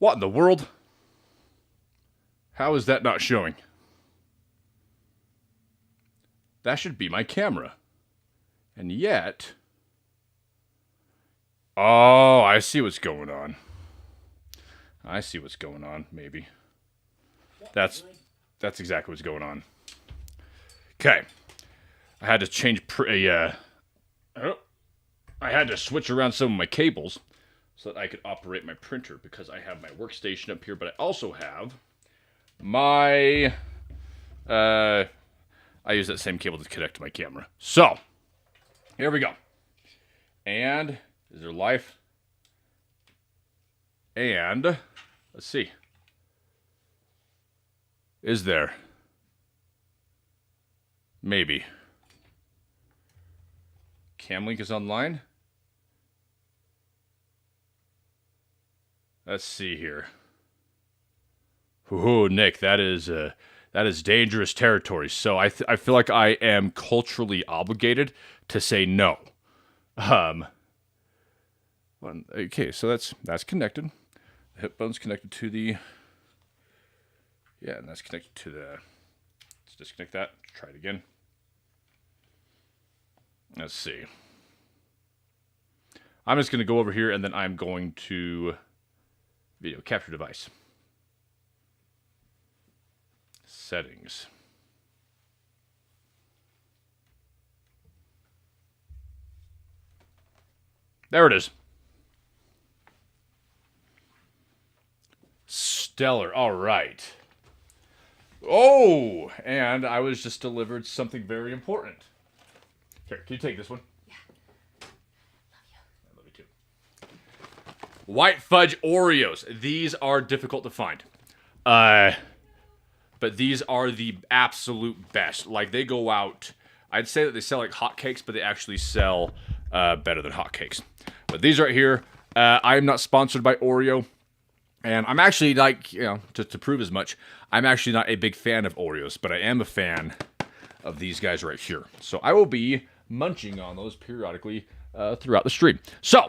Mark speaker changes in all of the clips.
Speaker 1: What in the world? How is that not showing? That should be my camera. And yet... Oh, I see what's going on. I see what's going on, maybe. That's exactly what's going on. Okay. I had to change... I had to switch around some of my cables so that I could operate my printer, because I have my workstation up here, but I also have my... I use that same cable to connect to my camera. So, here we go. And, is there life? And, let's see. Is there? Maybe. Camlink is online. Let's see here. Ooh, Nick, that is dangerous territory. So I feel like I am culturally obligated to say no. Okay, so that's connected. The hip bone's connected to the... Yeah, and that's connected to the... Let's disconnect that. Try it again. Let's see. I'm just going to go over here, and then I'm going to... Video capture device. Settings. There it is. Stellar. All right. Oh, and I was just delivered something very important. Here, can you take this one?
Speaker 2: Yeah.
Speaker 1: Love you too. White fudge Oreos. These are difficult to find. But these are the absolute best. Like, they go out... I'd say that they sell like hotcakes, but they actually sell better than hotcakes. But these right here, I am not sponsored by Oreo. And I'm actually, like, you know, to prove as much, I'm actually not a big fan of Oreos, but I am a fan of these guys right here. So I will be munching on those periodically throughout the stream. So,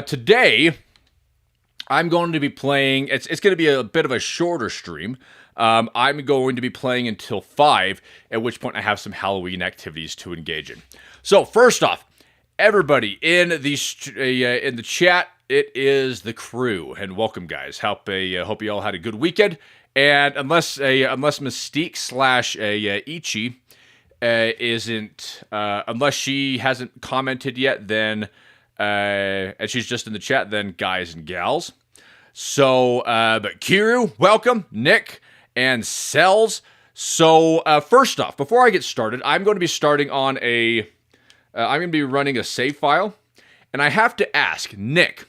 Speaker 1: today, I'm going to be playing... It's going to be a bit of a shorter stream. I'm going to be playing until 5, at which point I have some Halloween activities to engage in. So, first off, everybody in the chat, it is the crew, and welcome, guys. Hope you all had a good weekend. And unless Mystique slash Ichi isn't, unless she hasn't commented yet, then and she's just in the chat, then guys and gals. So, but Kiru, welcome, Nick, and Cells. So, first off, before I get started, I'm going to be starting on I'm going to be running a save file, and I have to ask, Nick,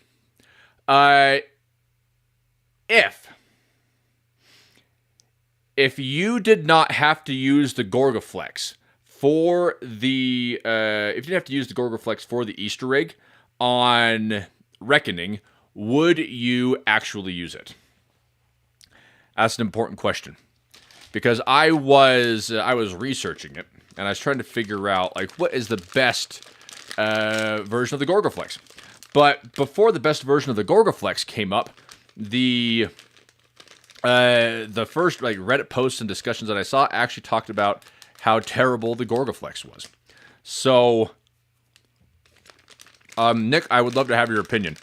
Speaker 1: if you did not have to use the Gorgaflex for the, if you didn't have to use the Gorgaflex for the Easter egg on Reckoning, would you actually use it? That's an important question, because I was researching it, and I was trying to figure out, like, what is the best version of the Gorgaflex. But before the best version of the Gorgaflex came up, the first, like, Reddit posts and discussions that I saw actually talked about how terrible the Gorgaflex was. So, Nick, I would love to have your opinion.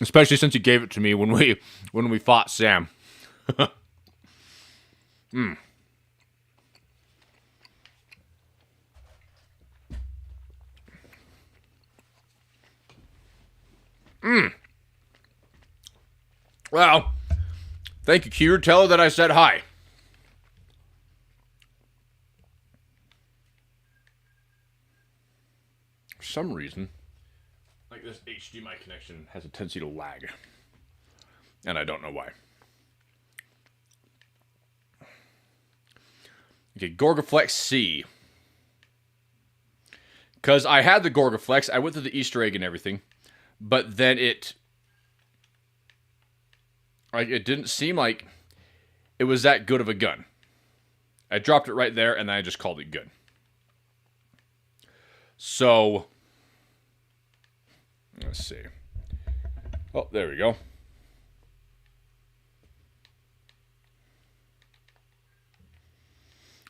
Speaker 1: Especially since you gave it to me when we fought Sam. Well, thank you, Q. Tell her that I said hi. For some reason, like, this HDMI connection has a tendency to lag. And I don't know why. Okay, Gorgaflex C. Because I had the Gorgaflex, I went through the Easter egg and everything, but then it didn't seem like it was that good of a gun. I dropped it right there, and then I just called it good. So, Let's see. Oh, there we go.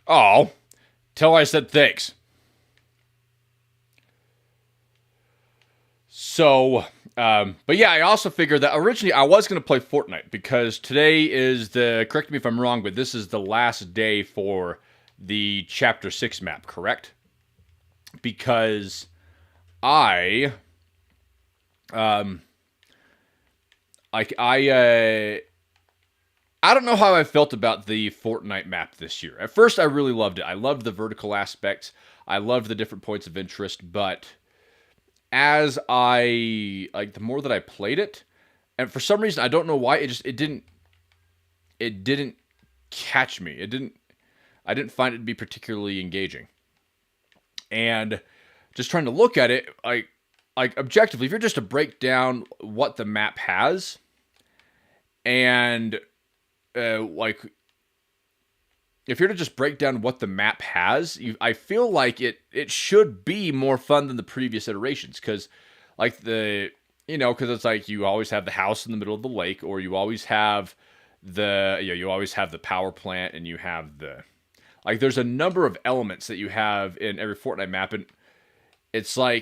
Speaker 1: Oh, till I said thanks. So, but yeah, I also figured that originally I was going to play Fortnite because today is correct me if I'm wrong, but this is the last day for the Chapter 6 map, correct? Because I, I don't know how I felt about the Fortnite map this year. At first, I really loved it. I loved the vertical aspects. I loved the different points of interest, but as the more that I played it, and for some reason I don't know why, it didn't catch me. I didn't find it to be particularly engaging. And just trying to look at it, like objectively, if you're just to break down what the map has, and if you're to just break down what the map has, I feel like it should be more fun than the previous iterations, because because it's like you always have the house in the middle of the lake, or you always have you always have the power plant, and you have there's a number of elements that you have in every Fortnite map, and it's how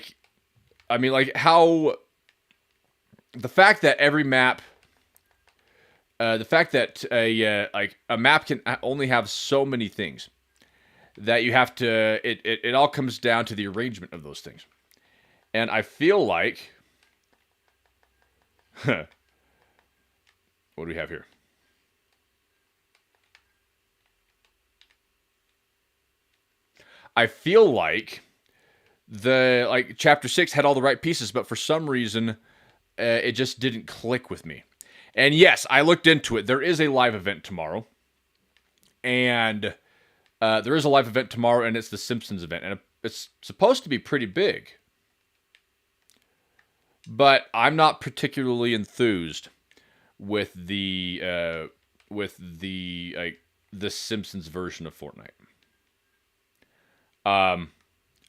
Speaker 1: the fact that every map. The fact that a map can only have so many things that you have to, it all comes down to the arrangement of those things. And I feel like, what do we have here? I feel like Chapter 6 had all the right pieces, but for some reason, it just didn't click with me. And yes, I looked into it. There is a live event tomorrow. And and it's the Simpsons event. And it's supposed to be pretty big. But I'm not particularly enthused with the Simpsons version of Fortnite.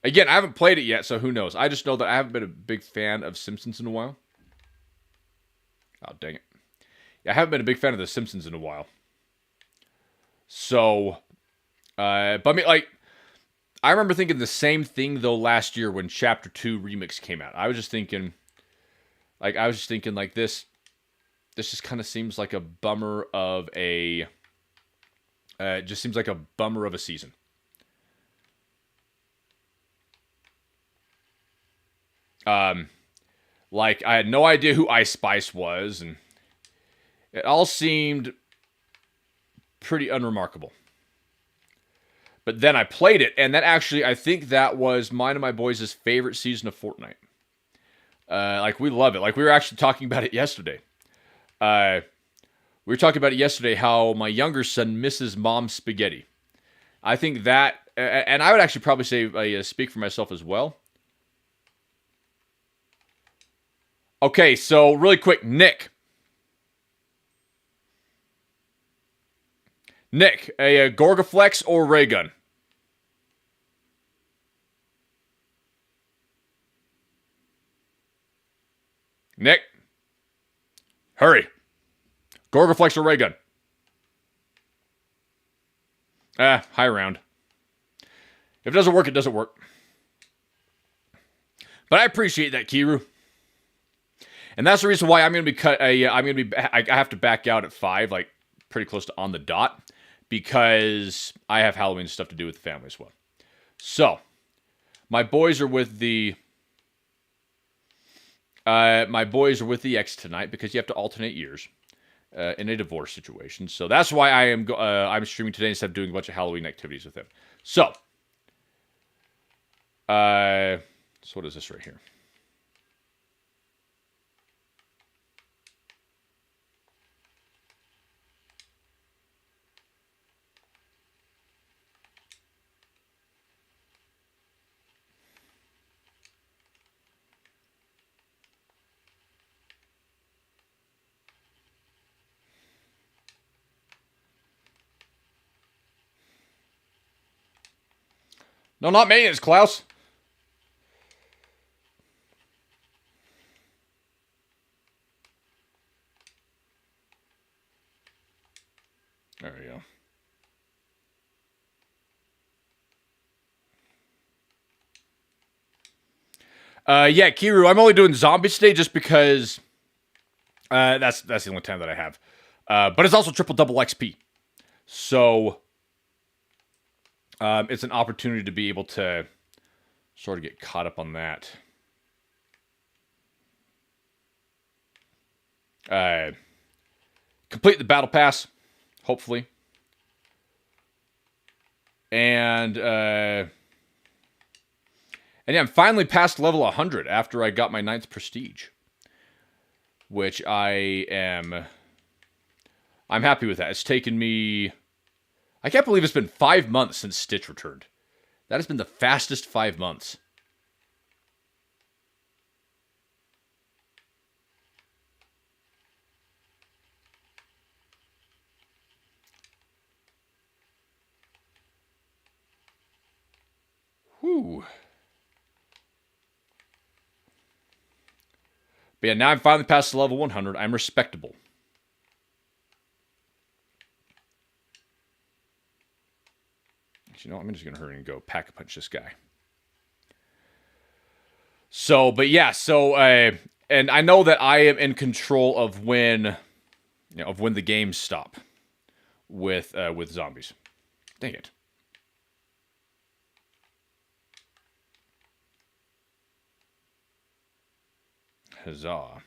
Speaker 1: Again, I haven't played it yet, so who knows? I just know that I haven't been a big fan of Simpsons in a while. Oh, dang it. I haven't been a big fan of The Simpsons in a while. So, but I remember thinking the same thing, though, last year when Chapter 2 Remix came out. I was just thinking, this just kind of seems like a bummer of a, it just seems like a bummer of a season. I had no idea who Ice Spice was, and it all seemed pretty unremarkable. But then I played it, and that actually, I think that was mine and my boys' favorite season of Fortnite. We love it. We were actually talking about it yesterday. We were talking about it yesterday, how my younger son misses mom's spaghetti. I think that, and I would actually probably say, speak for myself as well. Okay, so really quick, Nick, a Gorgaflex or ray gun? Nick, hurry. Gorgaflex or ray gun? High round. If it doesn't work, it doesn't work. But I appreciate that, Kiru. And that's the reason why I'm going to be I have to back out at 5, pretty close to on the dot, because I have Halloween stuff to do with the family as well. So, my boys are with the ex tonight, because you have to alternate years in a divorce situation. So that's why I'm streaming today instead of doing a bunch of Halloween activities with them. So what is this right here? No, not maintenance, Klaus. Yeah, Kiru, I'm only doing zombies today just because that's the only time that I have. But it's also triple double XP. So it's an opportunity to be able to sort of get caught up on that. Complete the battle pass, hopefully. And yeah, I'm finally past level 100 after I got my 9th prestige. Which I'm happy with that. It's taken me... I can't believe it's been 5 months since Stitch returned. That has been the fastest 5 months. Whew. But yeah, now I'm finally past the level 100. I'm respectable. You know, I'm just going to hurry and go pack-a-punch this guy. So, but yeah, so, and I know that I am in control of when, of when the games stop with zombies. Dang it. Huzzah.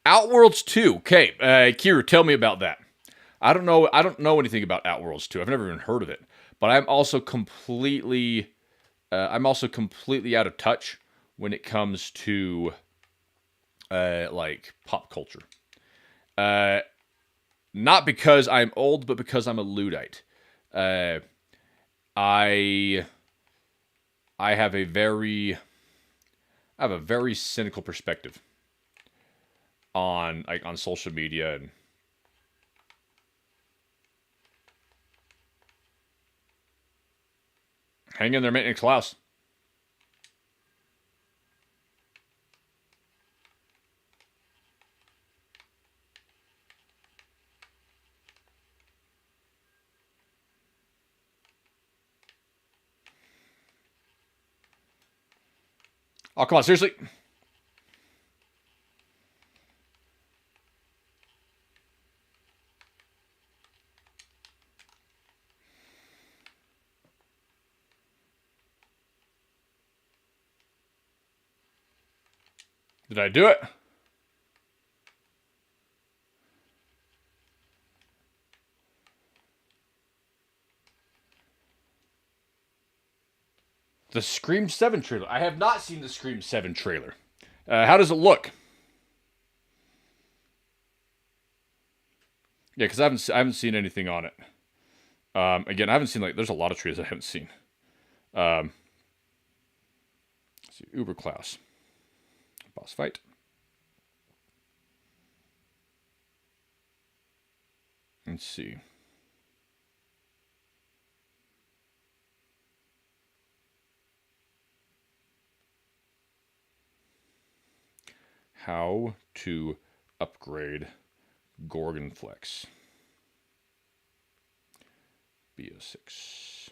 Speaker 1: Outworlds 2. Okay, Kira, tell me about that. I don't know anything about Outworlds 2. I've never even heard of it. But I'm also completely out of touch when it comes to like pop culture. Not because I'm old, but because I'm a Luddite. I have a very cynical perspective on social media and hang in there, Maintenance Klaus. Oh, come on, seriously? Did I do it? The Scream 7 trailer. I have not seen the Scream 7 trailer. How does it look? Yeah, because I haven't seen anything on it. Again, I haven't seen, there's a lot of trailers I haven't seen. Let's see, Uber Klaus. Boss fight. Let's see. How to upgrade Gorgonflex. BO6.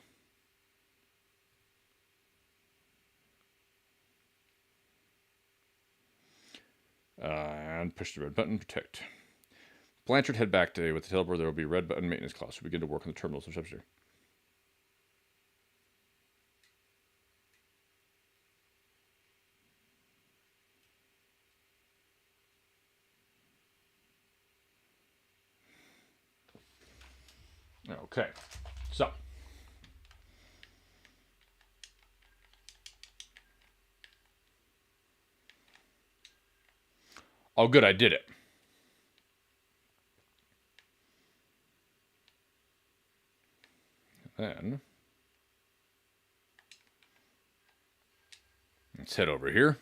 Speaker 1: And push the red button, protect. Blanchard, head back today with the teleport. There will be a red button maintenance class. We begin to work on the terminals and upstairs. Okay, so. Oh, good, I did it. Then, let's head over here.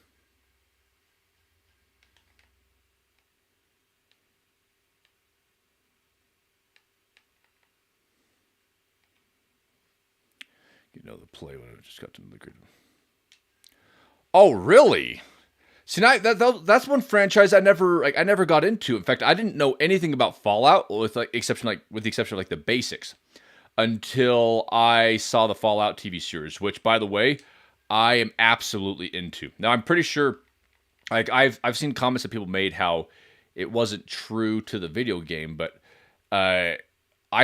Speaker 1: You know the play when I just got to liquid. Oh, really? See, now that's one franchise I never got into. In fact, I didn't know anything about Fallout with with the exception of the basics. until I saw the Fallout TV series, which, by the way, I am absolutely into. Now, I'm pretty sure, like, I've seen comments that people made how it wasn't true to the video game, but I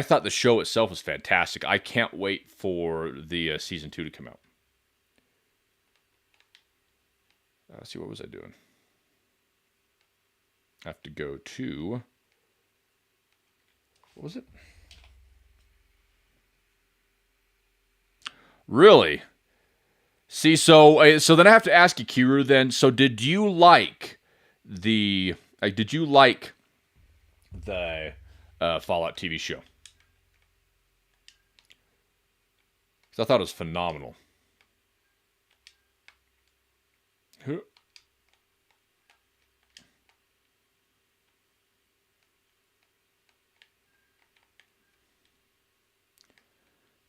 Speaker 1: thought the show itself was fantastic. I can't wait for the season 2 to come out. Let's see, what was I doing? I have to go to, what was it? Really? See, so then I have to ask you, Kiru, then, so did you like the Fallout TV show? Because I thought it was phenomenal.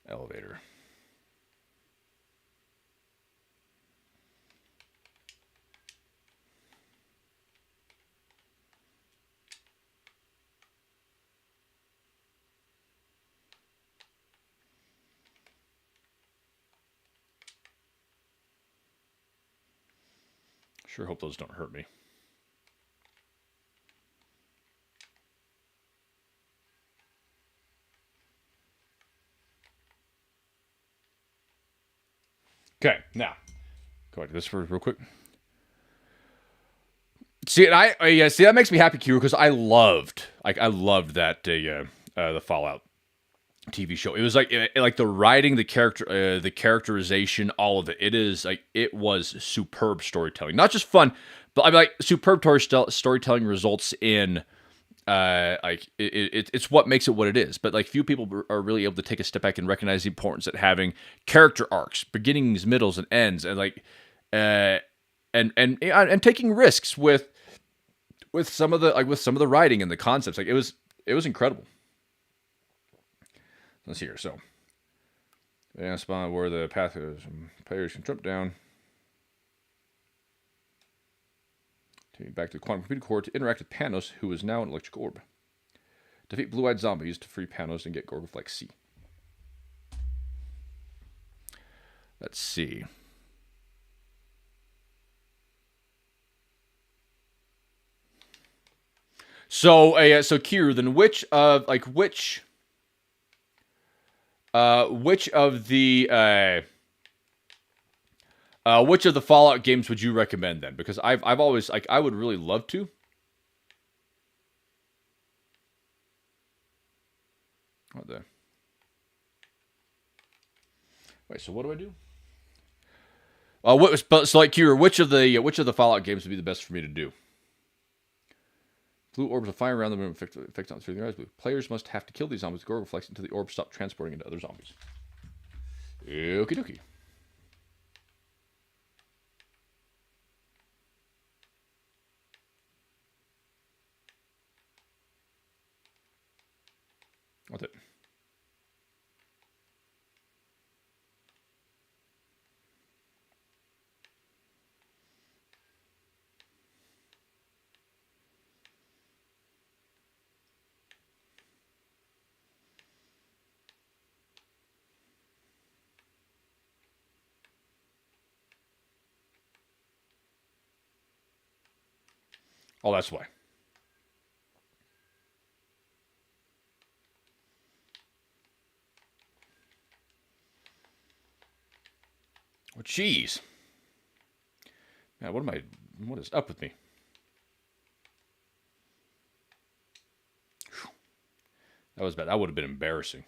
Speaker 1: Elevator. Sure hope those don't hurt me. Okay, now go back to this for real quick. See, and see, that makes me happy, Kiru, because I loved that the Fallout TV show. It was like the writing, the characterization, all of it. It was superb storytelling, not just fun, but I mean, like, superb storytelling results in it's what makes it what it is. But like, few people are really able to take a step back and recognize the importance of having character arcs, beginnings, middles, and ends, and like and taking risks with some of the writing and the concepts. Like, it was incredible. Let's see here. So, yeah, spawn where the path is. Players can jump down. Take back to the quantum computer core to interact with Panos, who is now an electric orb. Defeat blue-eyed zombies to free Panos and get Gorgoflex C. Let's see. So, Kiru, then which of the Fallout games would you recommend then? Because I've always, like, I would really love to. What the? Wait, so what do I do? So like, Kiru, which of the Fallout games would be the best for me to do? Blue orbs will fire around the room, affect on through the eyes. Blue players must have to kill these zombies with Gorgoflex until the orbs stop transporting into other zombies. Okie dokie. What's it? Oh, that's why. Oh, jeez. Man, what is up with me? Whew. That was bad. That would have been embarrassing.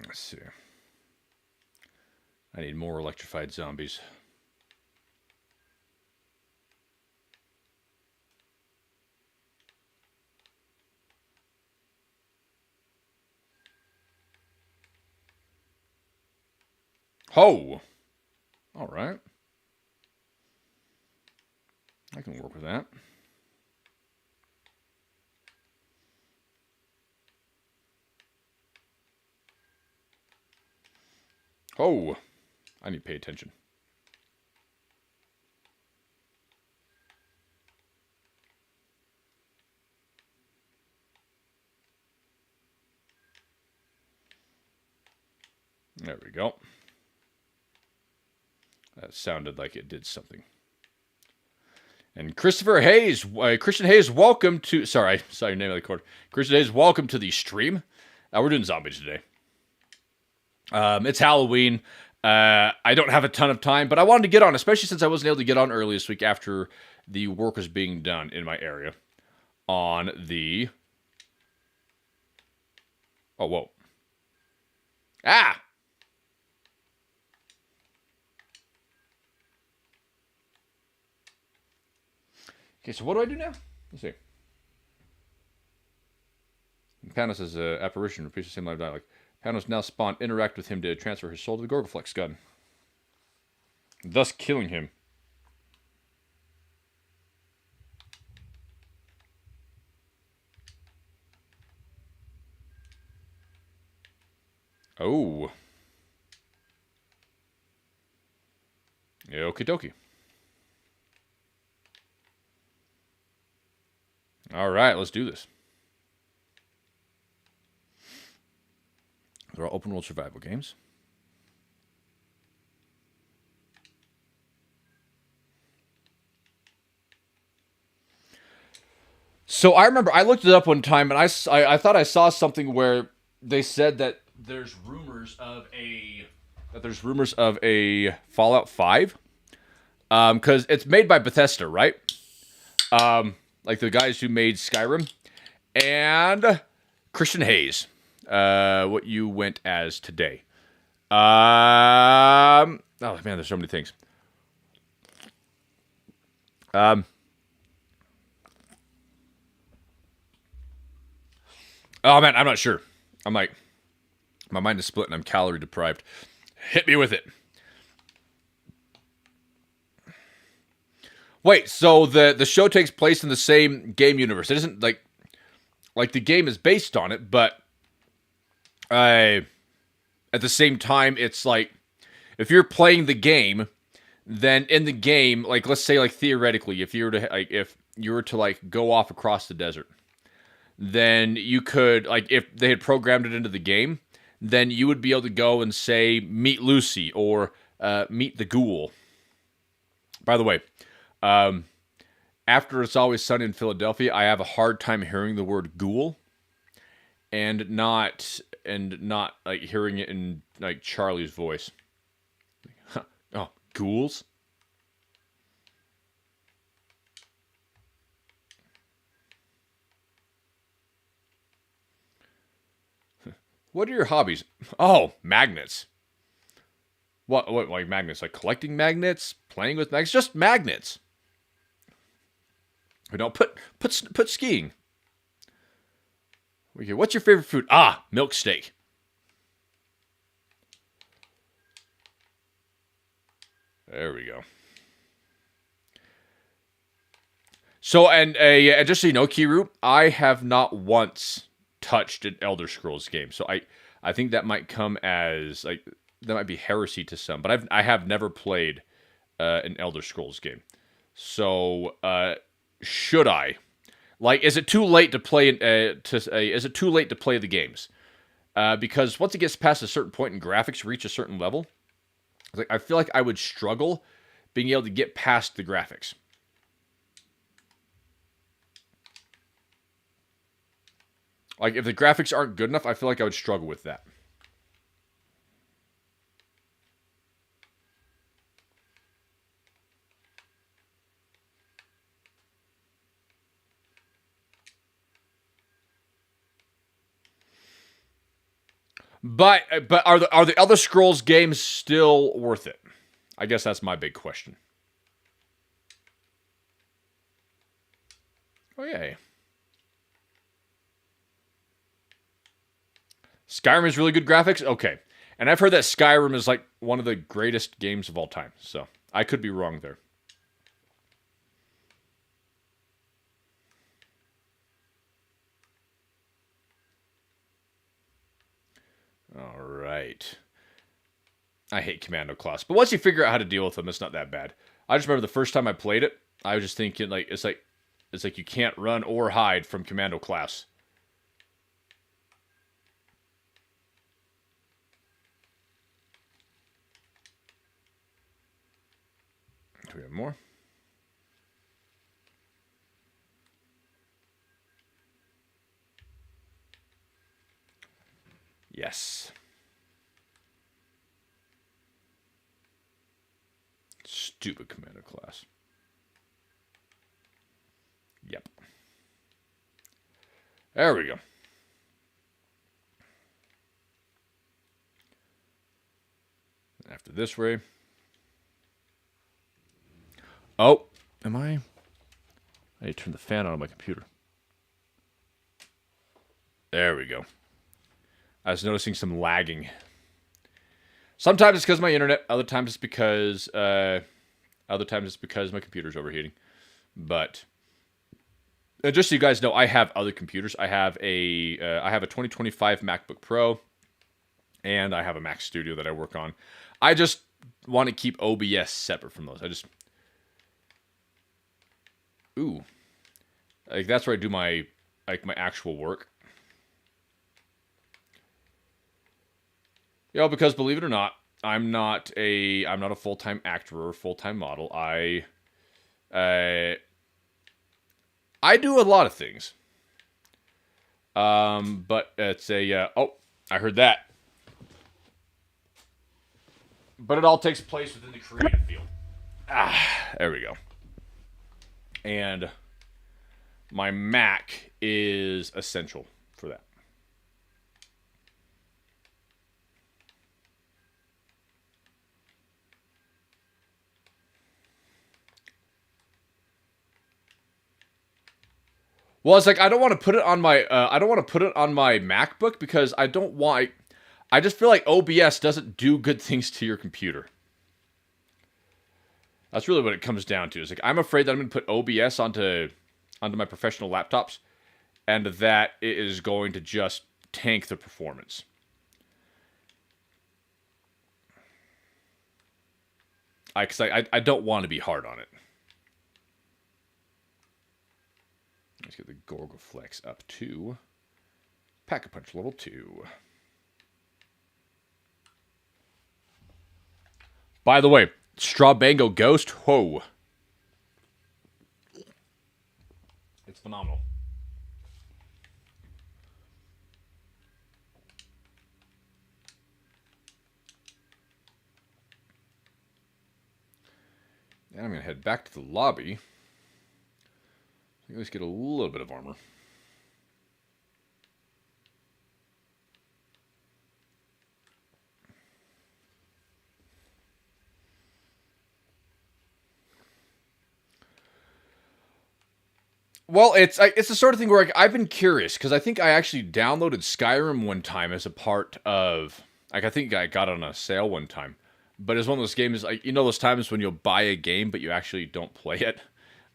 Speaker 1: Let's see. I need more electrified zombies. Ho! All right. I can work with that. Oh, I need to pay attention. There we go. That sounded like it did something. And Christopher Hayes, Christian Hayes, welcome to... Sorry, I saw your name on the cord. Christian Hayes, welcome to the stream. We're doing zombies today. It's Halloween. I don't have a ton of time, but I wanted to get on, especially since I wasn't able to get on early this week after the work was being done in my area on the... Oh, whoa. Ah! Okay, so what do I do now? Let's see. Panos' apparition repeats the same live dialogue. Panos now spawned, interact with him to transfer his soul to the Gorgoflex gun, thus killing him. Oh. Okie dokie. All right, let's do this. They're all open world survival games. So I remember I looked it up one time, and I thought I saw something where they said that there's rumors of a Fallout 5, because it's made by Bethesda, right? Like the guys who made Skyrim, and Christian Hayes, what you went as today. Oh man, there's so many things. Oh man, I'm not sure. I'm like, my mind is split and I'm calorie deprived. Hit me with it. Wait, so the show takes place in the same game universe. It isn't like the game is based on it, but at the same time, it's like if you're playing the game, then in the game, like let's say like theoretically, if you were to go off across the desert, then you could, like, if they had programmed it into the game, then you would be able to go and say meet Lucy or meet the ghoul. By the way, after It's Always Sunny in Philadelphia, I have a hard time hearing the word ghoul and not like hearing it in like Charlie's voice. Oh, ghouls? What are your hobbies? Oh, magnets. What like magnets? Like collecting magnets, playing with magnets, just magnets. We don't put skiing. Okay, what's your favorite food? Ah, milk steak. There we go. So, and just so you know, Kiru, I have not once touched an Elder Scrolls game. So I think that might come as like that might be heresy to some, but I have never played an Elder Scrolls game. So should I? Like, is it too late to play? Is it too late to play the games? Because once it gets past a certain point in graphics, reach a certain level, like I feel like I would struggle being able to get past the graphics. Like, if the graphics aren't good enough, I feel like I would struggle with that. But are the Elder Scrolls games still worth it? I guess that's my big question. Oh, yay. Skyrim is really good graphics? Okay. And I've heard that Skyrim is like one of the greatest games of all time. So I could be wrong there. All right. I hate Commando class. But once you figure out how to deal with them, it's not that bad. I just remember the first time I played it, I was just thinking, like, it's like you can't run or hide from Commando class. Do we have more? Yes. Stupid Commando class. Yep. There we go. After this ray. Oh, am I? I need to turn the fan on my computer. There we go. I was noticing some lagging. Sometimes it's because of my internet. Other times it's because my computer's overheating. But just so you guys know, I have other computers. I have a 2025 MacBook Pro, and I have a Mac Studio that I work on. I just want to keep OBS separate from those. Like that's where I do my actual work. You know, because believe it or not, I'm not a full-time actor or full-time model. I do a lot of things. But it's oh, I heard that. But it all takes place within the creative field. There we go. And my Mac is essential for that. Well, it's like I don't want to put it on my MacBook because I just feel like OBS doesn't do good things to your computer. That's really what it comes down to. It's like I'm afraid that I'm going to put OBS onto my professional laptops, and that it is going to just tank the performance. Because I don't want to be hard on it. Let's get the Gorgoflex up to Pack-a-Punch level 2. By the way, Strawbango Ghost, whoa. It's phenomenal. And I'm going to head back to the lobby. Let's get a little bit of armor. Well, it's the sort of thing where I've been curious, because I think I actually downloaded Skyrim one time as a part of... I think I got it on a sale one time. But it's one of those games, you know those times when you'll buy a game, but you actually don't play it?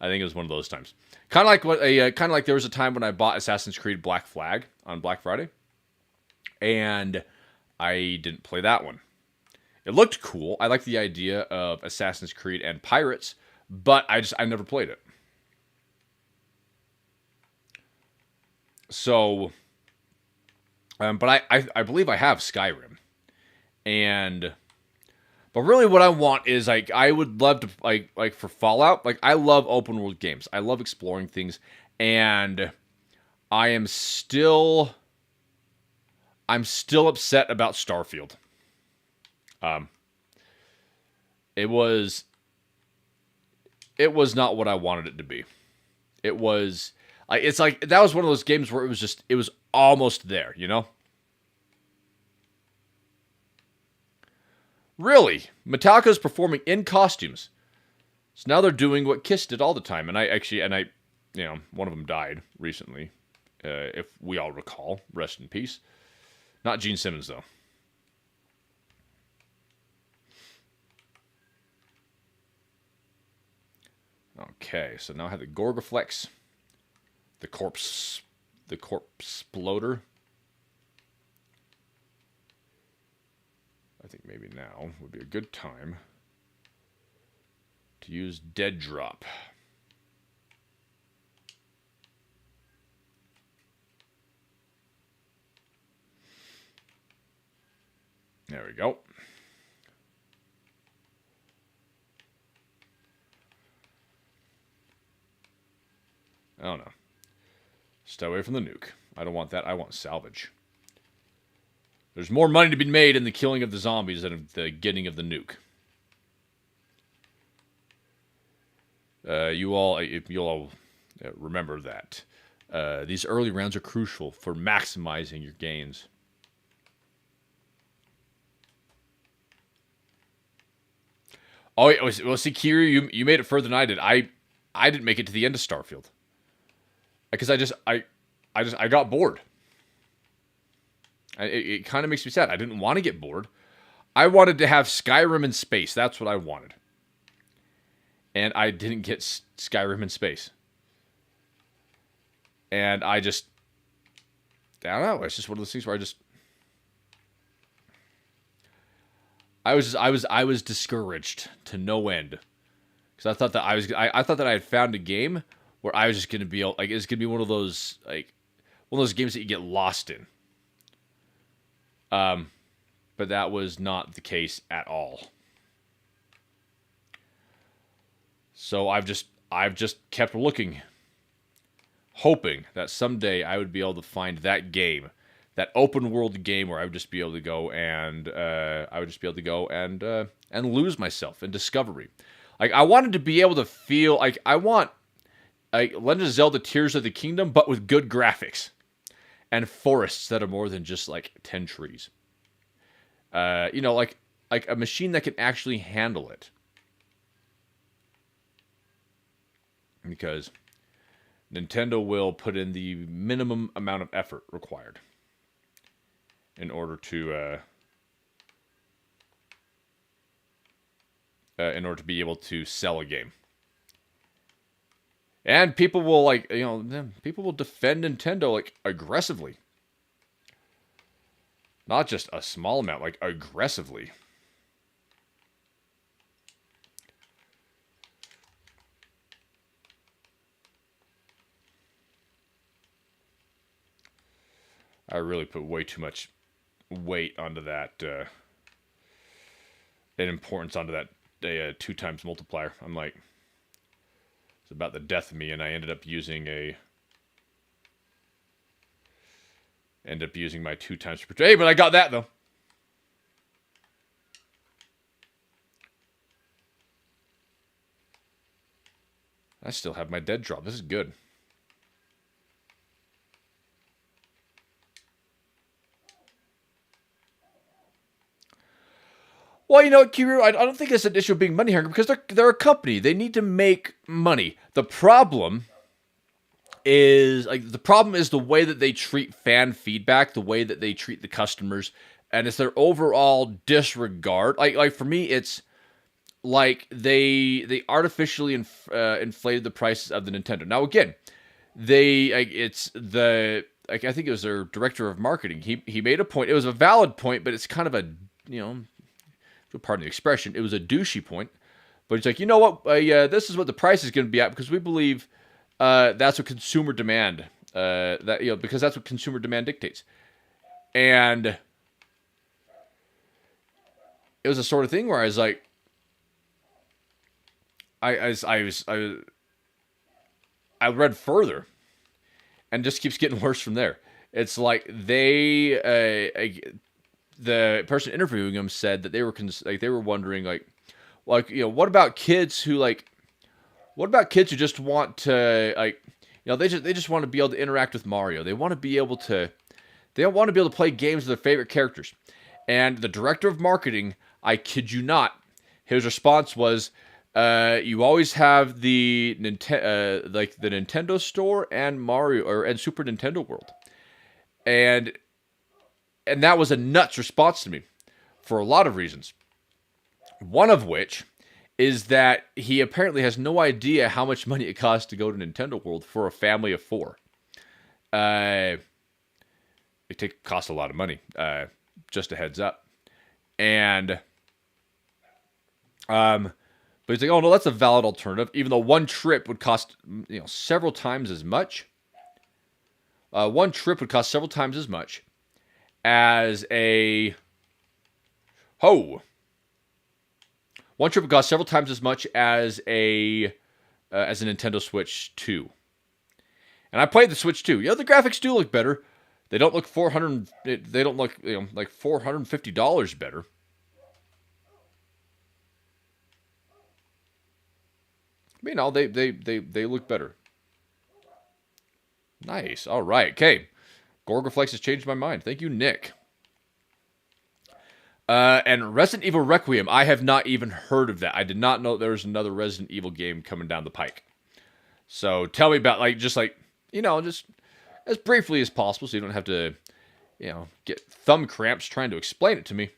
Speaker 1: I think it was one of those times. Kind of like there was a time when I bought Assassin's Creed Black Flag on Black Friday, and I didn't play that one. It looked cool. I liked the idea of Assassin's Creed and pirates, but I never played it. So, but I believe I have Skyrim, but really what I want is I would love to like for Fallout, I love open world games. I love exploring things, and I'm still upset about Starfield. It was not what I wanted it to be. It was it's like that was one of those games where it was almost there, you know? Really? Metallica's performing in costumes. So now they're doing what Kiss did all the time. And one of them died recently. If we all recall. Rest in peace. Not Gene Simmons, though. Okay, so now I have the Gorgaflex, the corpse exploder. I think maybe now would be a good time to use Dead Drop. There we go. Oh no. Stay away from the nuke. I don't want that. I want salvage. There's more money to be made in the killing of the zombies than the getting of the nuke. You'll all remember that. These early rounds are crucial for maximizing your gains. Oh, well, see, Kiryu, you made it further than I did. I didn't make it to the end of Starfield because I got bored. It kind of makes me sad. I didn't want to get bored. I wanted to have Skyrim in space. That's what I wanted. And I didn't get Skyrim in space. And I don't know. It's just one of those things where I was discouraged to no end because I thought that I thought that I had found a game where I was just going to be like it's going to be one of those games that you get lost in. But that was not the case at all. So I've just kept looking, hoping that someday I would be able to find that game. That open world game where I would just be able to go and lose myself in discovery. Like I wanted to be able to feel like I want Legend of Zelda Tears of the Kingdom, but with good graphics and forests that are more than just like 10 trees. Like a machine that can actually handle it. Because Nintendo will put in the minimum amount of effort required in order to be able to sell a game. And people will people will defend Nintendo like aggressively. Not just a small amount, like aggressively. I really put way too much weight onto that, and importance onto that 2 times multiplier. I'm like, it's about the death of me, and I ended up using my 2 times per. Hey, but I got that though. I still have my dead drop. This is good. Well, you know what, Kiryu, I don't think it's an issue of being money hungry because they're a company. They need to make money. The problem is the way that they treat fan feedback, the way that they treat the customers, and it's their overall disregard. Like for me, it's like they artificially inflated the prices of the Nintendo. Now again, I think it was their director of marketing. He made a point. It was a valid point, but it's kind of a pardon the expression, it was a douchey point. But it's like, you know what? This is what the price is going to be at because we believe that's what consumer demand. Because that's what consumer demand dictates. And it was a sort of thing where I was like, I read further, and it just keeps getting worse from there. It's like the person interviewing him said that they were wondering what about kids who just want to they just want to be able to interact with Mario. They want to be able to play games with their favorite characters. And the director of marketing, I kid you not, his response was, you always have the Nintendo store and Mario and Super Nintendo World. And that was a nuts response to me for a lot of reasons. One of which is that he apparently has no idea how much money it costs to go to Nintendo World for a family of 4. It costs a lot of money. Just a heads up. And but he's like, oh no, that's a valid alternative. Even though one trip would cost several times as much. One trip would cost several times as much as a One trip would cost several times as much as a Nintendo Switch 2. And I played the Switch 2. The graphics do look better. They don't look They don't look like $450 better. They look better. Nice. All right. Okay. Gorgaflex has changed my mind. Thank you, Nick. And Resident Evil Requiem, I have not even heard of that. I did not know there was another Resident Evil game coming down the pike. So tell me about, just as briefly as possible so you don't have to, get thumb cramps trying to explain it to me.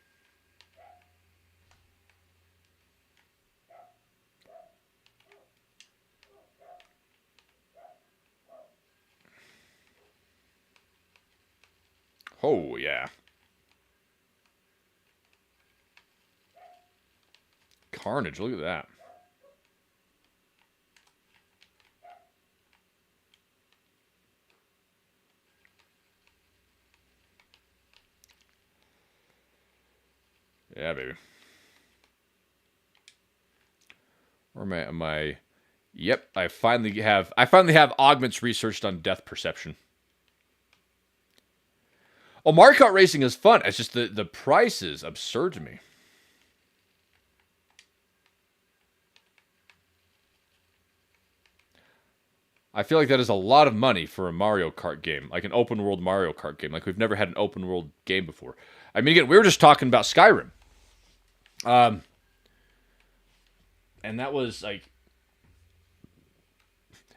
Speaker 1: Oh, yeah. Carnage, look at that. Yeah, baby. Or am I... Yep, I finally have augments researched on depth perception. Oh, Mario Kart Racing is fun. It's just the price is absurd to me. I feel like that is a lot of money for a Mario Kart game, like an open world Mario Kart game. Like we've never had an open world game before. I mean, again, we were just talking about Skyrim. And that was like,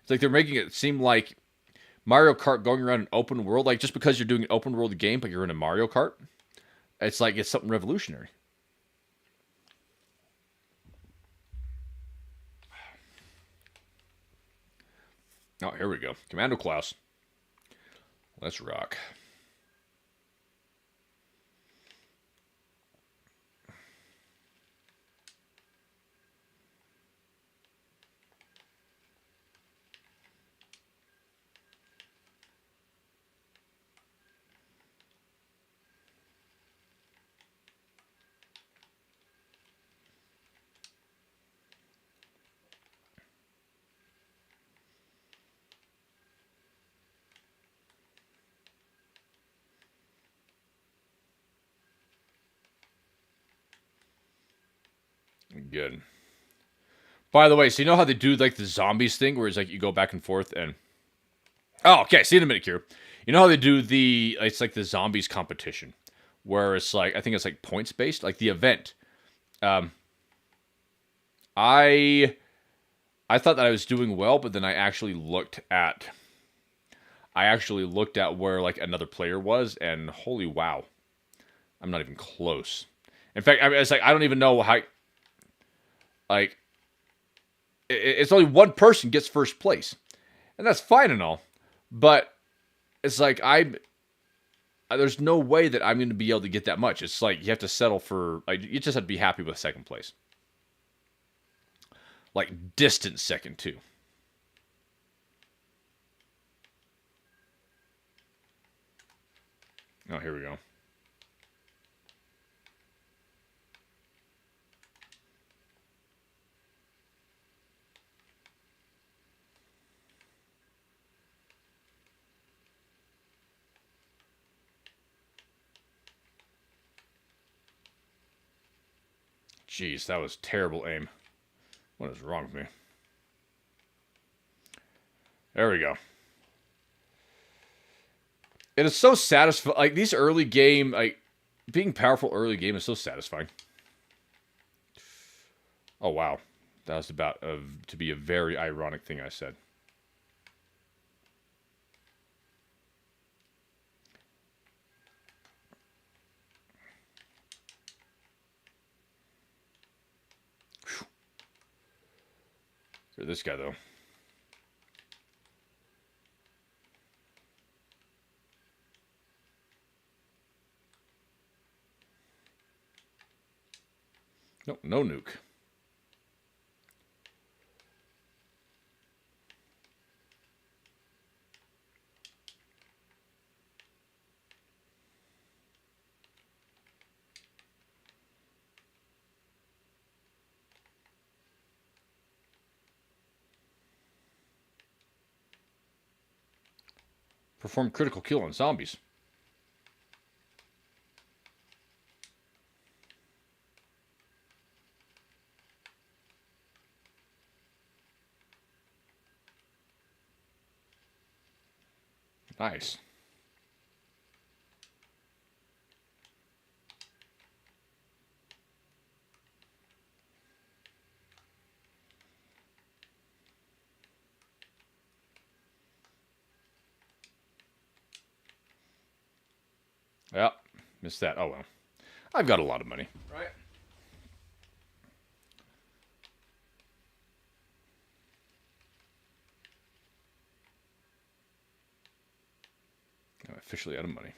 Speaker 1: it's like they're making it seem like Mario Kart going around an open world, like just because you're doing an open world game, but you're in a Mario Kart, it's like it's something revolutionary. Oh, here we go. Commando Klaus. Let's rock. Good. By the way, so you know how they do like the zombies thing, where it's like you go back and forth and... Oh, okay. See you in a minute, Kira. You know how they do it's like the zombies competition, where it's like, I think it's like points based, like the event. I thought that I was doing well, but then I actually looked at where like another player was, and holy wow, I'm not even close. In fact, it's like I don't even know how. Like, it's only one person gets first place, and that's fine and all, but it's like there's no way that I'm going to be able to get that much. It's like you have to settle for, like, you just have to be happy with second place, like distant second too. Oh, here we go. Jeez, that was terrible aim. What is wrong with me? There we go. It is so satisfying. Like, these early game, like, being powerful early game is so satisfying. Oh, wow. That was about to be a very ironic thing I said. For this guy, though. Nope, no nuke. Perform critical kill on zombies. Nice. Yep, missed that. Oh well. I've got a lot of money. Right. I'm officially out of money.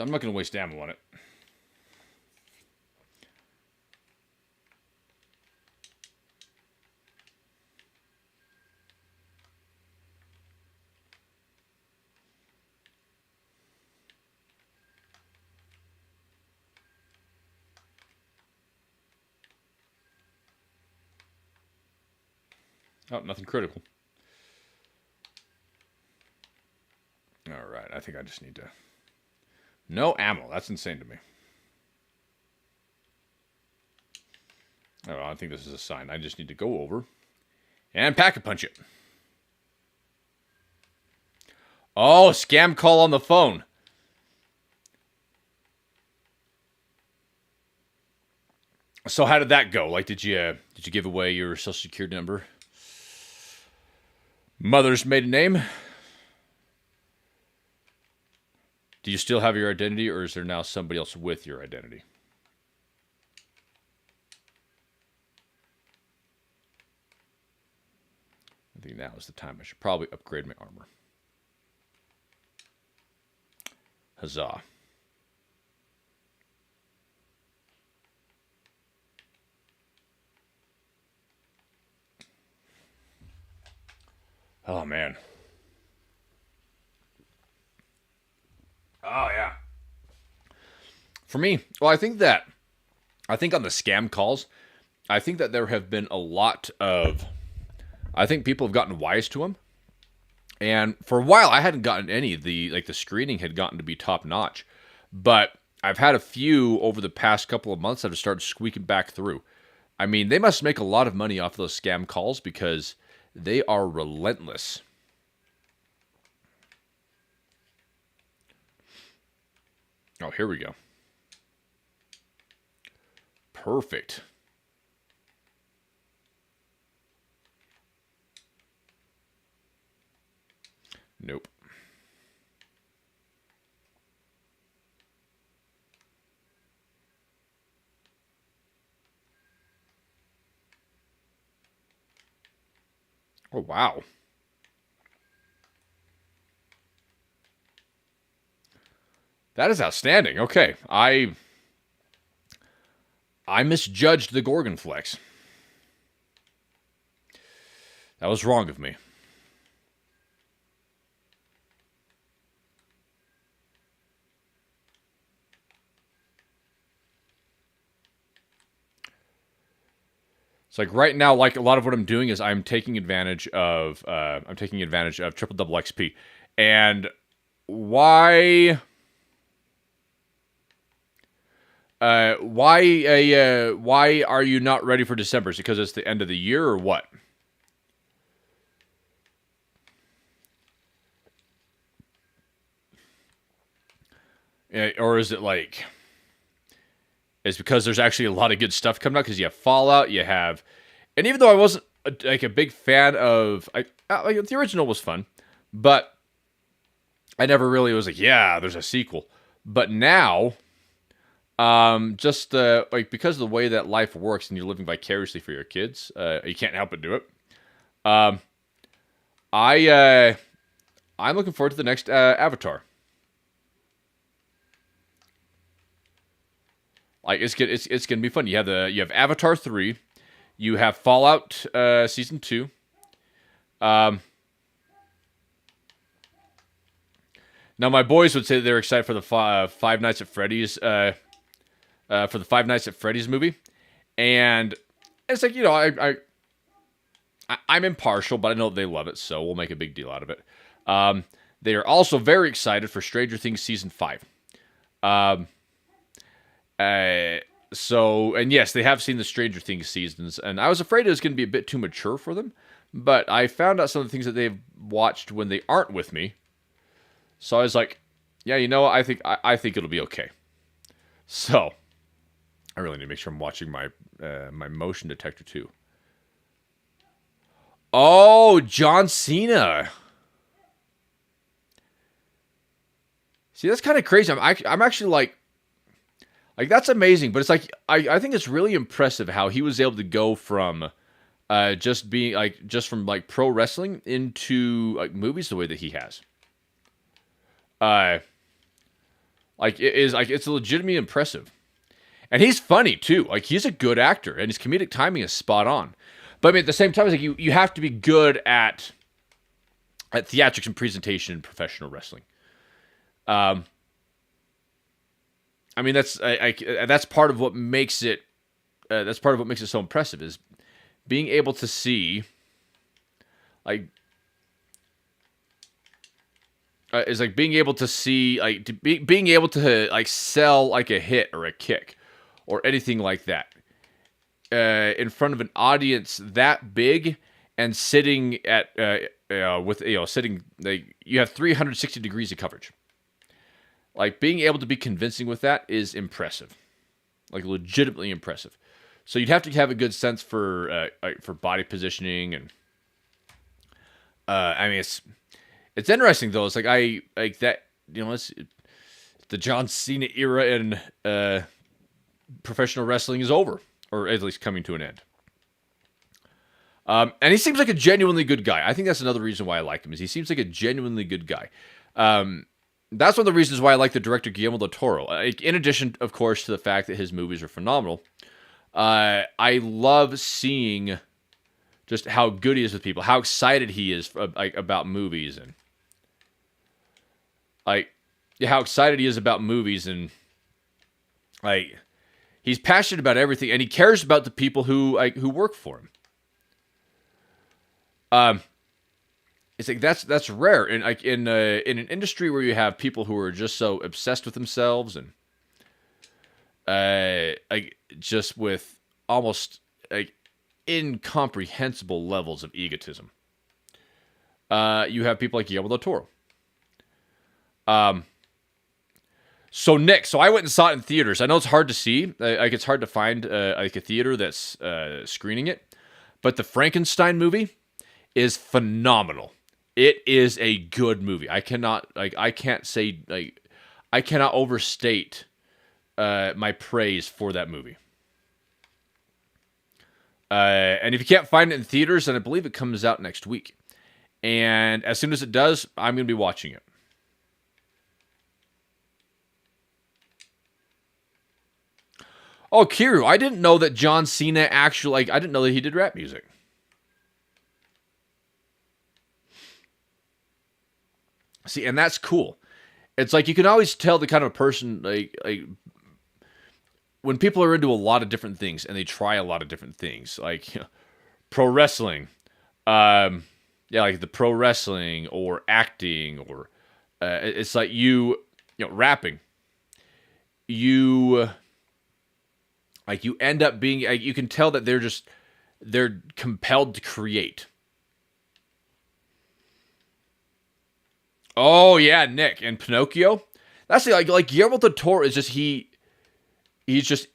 Speaker 1: I'm not going to waste ammo on it. Oh, nothing critical. All right, I think I just need to... No ammo. That's insane to me. Oh, I think this is a sign. I just need to go over and pack-a-punch it. Oh, scam call on the phone. So how did that go? Like, did you give away your social security number? Mother's maiden name? Do you still have your identity, or is there now somebody else with your identity? I think now is the time. I should probably upgrade my armor. Huzzah. Oh, man. Oh, yeah. For me, well, I think on the scam calls, I think that there have been a lot of, I think people have gotten wise to them. And for a while, I hadn't gotten any. The screening had gotten to be top notch. But I've had a few over the past couple of months that have started squeaking back through. I mean, they must make a lot of money off those scam calls because they are relentless. Oh, here we go. Perfect. Nope. Oh, wow. That is outstanding. Okay. I misjudged the Gorgon Flex. That was wrong of me. It's like right now, like a lot of what I'm doing is I'm taking advantage of triple double XP. And why are you not ready for December? Is it because it's the end of the year or what? or is it like it's because there's actually a lot of good stuff coming out? Because you have Fallout, you have, and even though I wasn't a big fan of, the original was fun, but I never really was like, yeah, there's a sequel. But now, just because of the way that life works and you're living vicariously for your kids, you can't help but do it. I'm looking forward to the next Avatar. Like it's gonna be fun. You have Avatar 3, you have Fallout Season 2. Now my boys would say they're excited for the Five Nights at Freddy's movie, and it's like, I'm impartial, but I know they love it, so we'll make a big deal out of it. They are also very excited for Stranger Things Season 5. And yes, they have seen the Stranger Things seasons, and I was afraid it was going to be a bit too mature for them, but I found out some of the things that they've watched when they aren't with me. So I was like, yeah, I think it'll be okay. So I really need to make sure I'm watching my motion detector too. Oh, John Cena. See, that's kind of crazy. I'm actually like that's amazing, but it's like I think it's really impressive how he was able to go from just from pro wrestling into movies the way that he has. It's legitimately impressive. And he's funny too. Like, he's a good actor, and his comedic timing is spot on. But I mean, at the same time, it's like you have to be good at theatrics and presentation in professional wrestling. I mean, that's part of what makes it. That's part of what makes it so impressive, is being able to see, being able to sell like a hit or a kick or anything like that in front of an audience that big, and sitting at sitting, you have 360 degrees of coverage. Like, being able to be convincing with that is impressive, like legitimately impressive. So you'd have to have a good sense for body positioning, and I mean, it's interesting though. It's it's the John Cena era in professional wrestling is over, or at least coming to an end. And he seems like a genuinely good guy. I think that's another reason why I like him, is he seems like a genuinely good guy. That's one of the reasons why I like the director Guillermo del Toro. In addition, of course, to the fact that his movies are phenomenal, I love seeing just how good he is with people, how excited he is about movies, and how excited he is about movies, and he's passionate about everything, and he cares about the people who work for him. It's like that's rare, and in an industry where you have people who are just so obsessed with themselves, and just with almost incomprehensible levels of egotism. You have people like Guillermo del Toro. So Nick, I went and saw it in theaters. I know it's hard to see. It's hard to find a theater that's screening it. But the Frankenstein movie is phenomenal. It is a good movie. I cannot overstate my praise for that movie. And if you can't find it in theaters, then I believe it comes out next week. And as soon as it does, I'm going to be watching it. Oh, Kiru, I didn't know that John Cena actually, I didn't know that he did rap music. See, and that's cool. It's like, you can always tell the kind of person, when people are into a lot of different things, and they try a lot of different things, pro wrestling, like the pro wrestling, or acting, or it's like rapping. You end up being, you can tell that they're compelled to create. Oh yeah, Nick, and Pinocchio. That's the like Guillermo del Toro is just he's just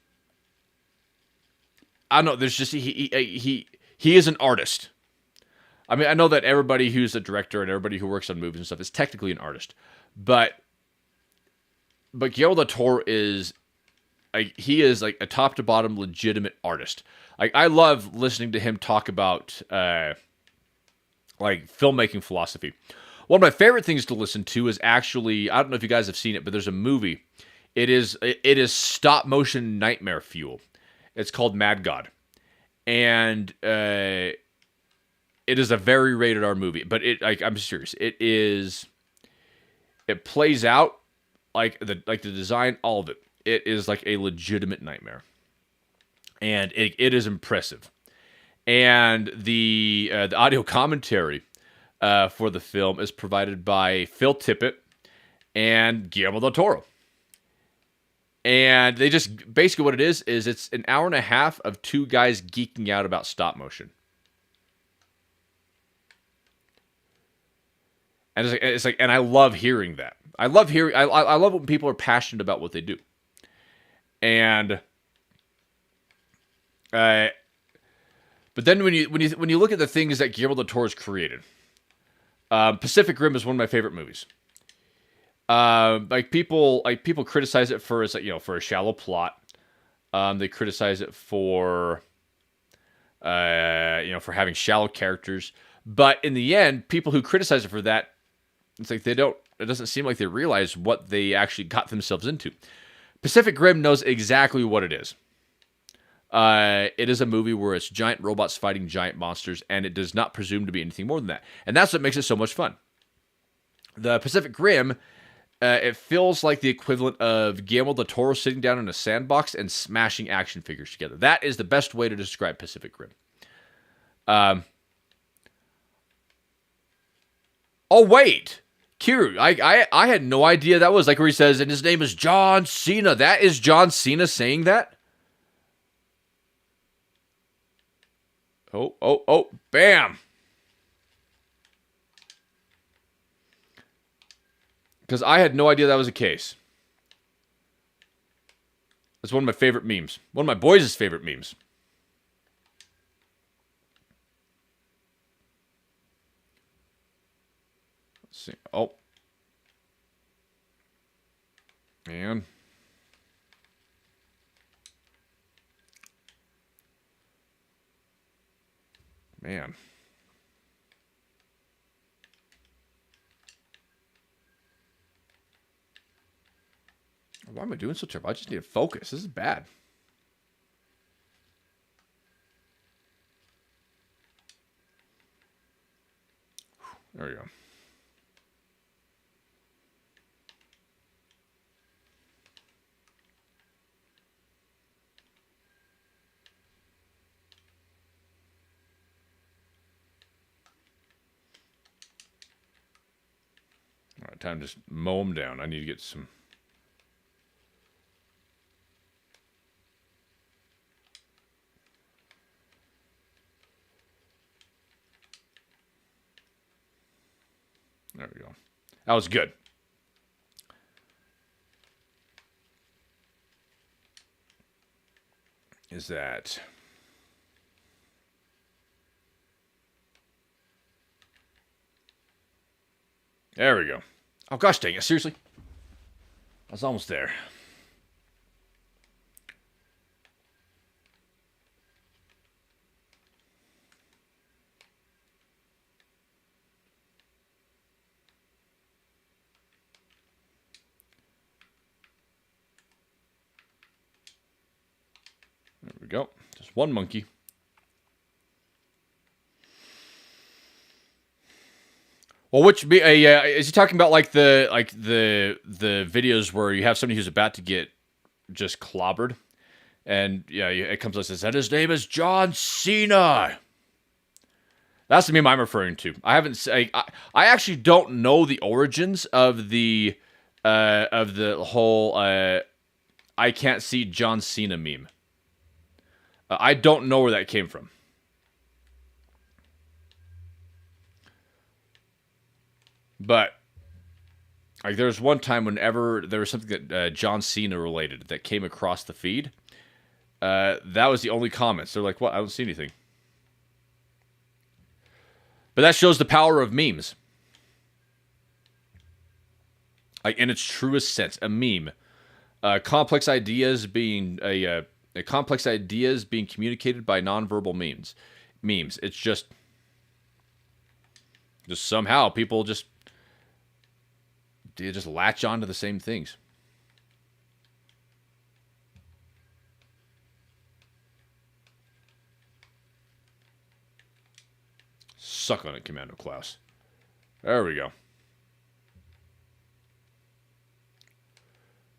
Speaker 1: I don't know. There's just he is an artist. I mean, I know that everybody who's a director and everybody who works on movies and stuff is technically an artist, but Guillermo del Toro is like he is like a top to bottom legitimate artist. Like I love listening to him talk about like filmmaking philosophy. One of my favorite things to listen to is actually, I don't know if you guys have seen it, but there's a movie. It is stop motion nightmare fuel. It's called Mad God, and it is a very rated R movie. But I'm serious. It plays out like the design, all of it. It is like a legitimate nightmare, and it is impressive. And the audio commentary for the film is provided by Phil Tippett and Guillermo del Toro. And they just, basically what it is it's an hour and a half of two guys geeking out about stop motion. And it's like, and I love hearing that. I love when people are passionate about what they do. And, but then when you look at the things that Guillermo del Toro's created, Pacific Rim is one of my favorite movies. People criticize it for for a shallow plot. They criticize it for for having shallow characters. But in the end, people who criticize it for that, it's like it doesn't seem like they realize what they actually got themselves into. Pacific Rim knows exactly what it is. It is a movie where it's giant robots fighting giant monsters, and it does not presume to be anything more than that. And that's what makes it so much fun. The Pacific Rim, it feels like the equivalent of Guillermo del Toro sitting down in a sandbox and smashing action figures together. That is the best way to describe Pacific Rim. Oh, wait. Kiru, I had no idea that was like where he says, and his name is John Cena. That is John Cena saying that? Oh, bam. Because I had no idea that was the case. That's one of my favorite memes. One of my boys' favorite memes. Let's see. Oh. Man. Man. Why am I doing so terrible? I just need to focus. This is bad. There we go. All right, time to just mow them down. I need to get some... There we go. That was good. Is that... There we go. Oh, gosh dang it. Seriously? I was almost there. There we go. Just one monkey. Well, which be is he talking about like the videos where you have somebody who's about to get just clobbered, and yeah, it comes up and says his name is John Cena. That's the meme I'm referring to. I haven't. I actually don't know the origins of the whole I can't see John Cena meme. I don't know where that came from. But Like, there was one time whenever there was something that John Cena related that came across the feed. That was the only comments. They're like, what? I don't see anything. But that shows the power of memes. Like, in its truest sense, a meme. Complex ideas being complex ideas being communicated by nonverbal memes. It's just somehow people just latch onto the same things. Suck on it, Commando Klaus. There we go.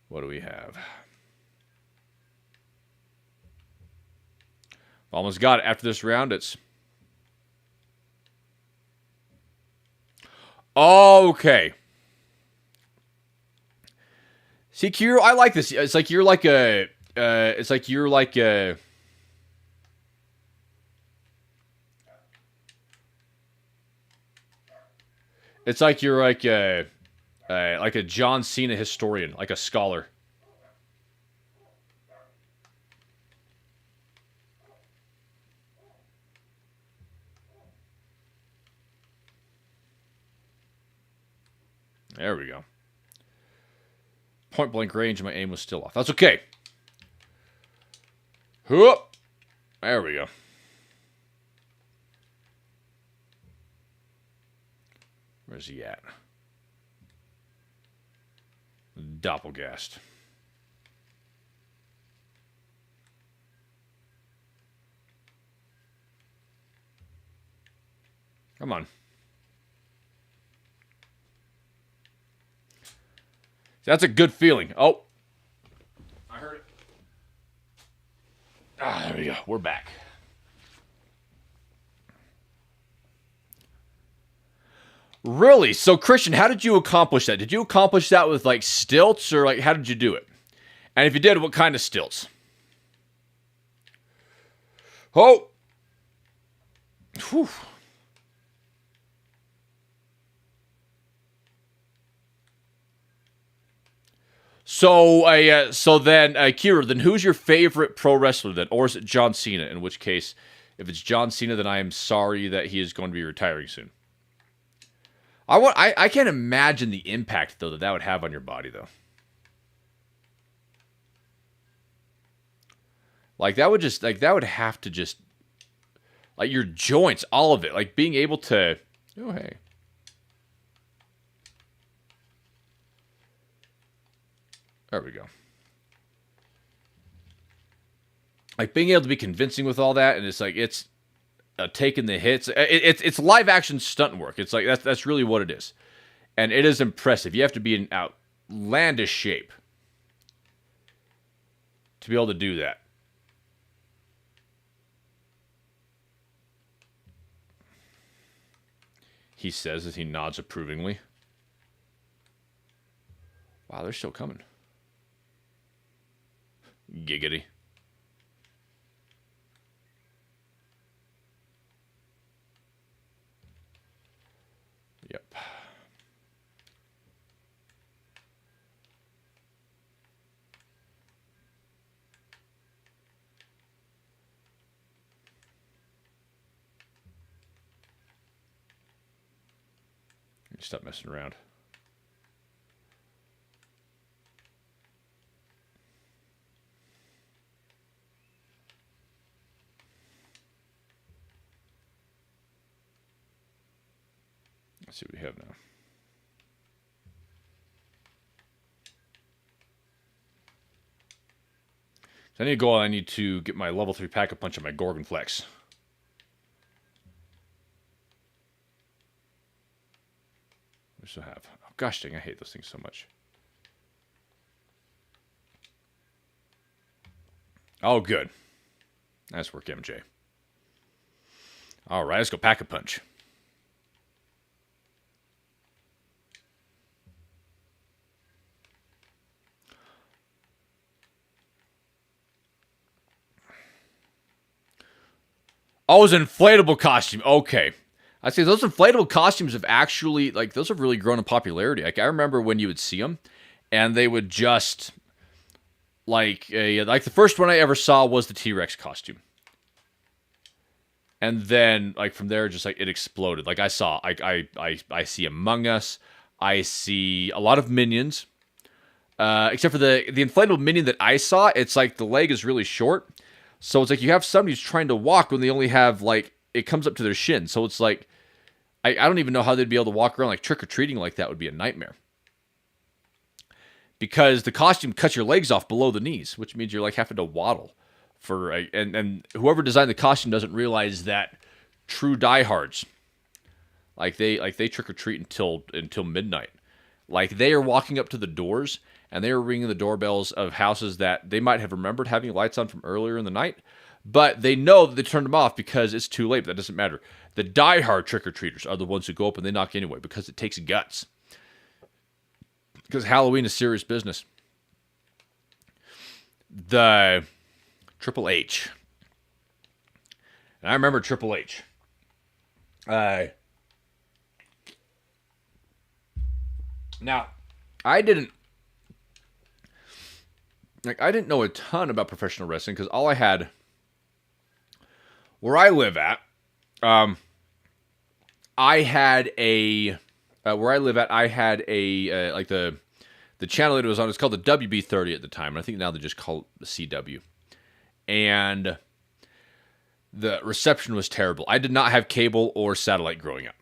Speaker 1: What do we have? Almost got it. After this round, it's... Okay. See, Kiro, I like this. It's like you're like a... It's like you're like a... It's like you're like a John Cena historian, like a scholar. There we go. Point blank range, my aim was still off. That's okay. Whoop. There we go. Where's he at? Doppelgast. Come on. That's a good feeling. Oh. I heard it. Ah, there we go. We're back. Really? So, Christian, how did you accomplish that? Did you accomplish that with, like, stilts, or, like, how did you do it? And if you did, what kind of stilts? Oh! Whew. So then, Kira, then who's your favorite pro wrestler then? Or is it John Cena? In which case, if it's John Cena, then I am sorry that he is going to be retiring soon. I can't imagine the impact, though, that would have on your body, though. Like, that would have to just, like, your joints, all of it, like, being able to, oh, hey. There we go. Like, being able to be convincing with all that, and it's like, it's taking the hits. It's live action stunt work. It's like, that's really what it is. And it is impressive. You have to be in outlandish shape to be able to do that. He says as he nods approvingly. Wow, they're still coming. Giggity. Yep. Stop messing around. Let's see what we have now. So I need to go on. I need to get my level 3 Pack-a-Punch on my Gorgon Flex. We still have. Oh, gosh dang, I hate those things so much. Oh, good. Nice work, MJ. All right, let's go Pack-a-Punch. Oh, it was an inflatable costume. Okay. I'd say those inflatable costumes have actually, like, those have really grown in popularity. Like, I remember when you would see them, and they would just, like the first one I ever saw was the T-Rex costume. And then, like, from there, just, like, it exploded. Like, I see Among Us. I see a lot of Minions. Except for the inflatable Minion that I saw, it's like the leg is really short. So it's like you have somebody who's trying to walk when they only have, like, it comes up to their shin. So it's like, I don't even know how they'd be able to walk around. Like, trick-or-treating like that would be a nightmare. Because the costume cuts your legs off below the knees, which means you're, like, having to waddle. And whoever designed the costume doesn't realize that true diehards, like they trick or treat until midnight. Like, they are walking up to the doors and they are ringing the doorbells of houses that they might have remembered having lights on from earlier in the night, but they know that they turned them off because it's too late. But that doesn't matter. The diehard trick or treaters are the ones who go up and they knock anyway because it takes guts. Because Halloween is serious business. The Triple H. And I remember Triple H. Now, I didn't know a ton about professional wrestling because all I had, where I live at, I had a like the channel that it was on. It's called the WB30 at the time, and I think now they just call it the CW. And the reception was terrible. I did not have cable or satellite growing up.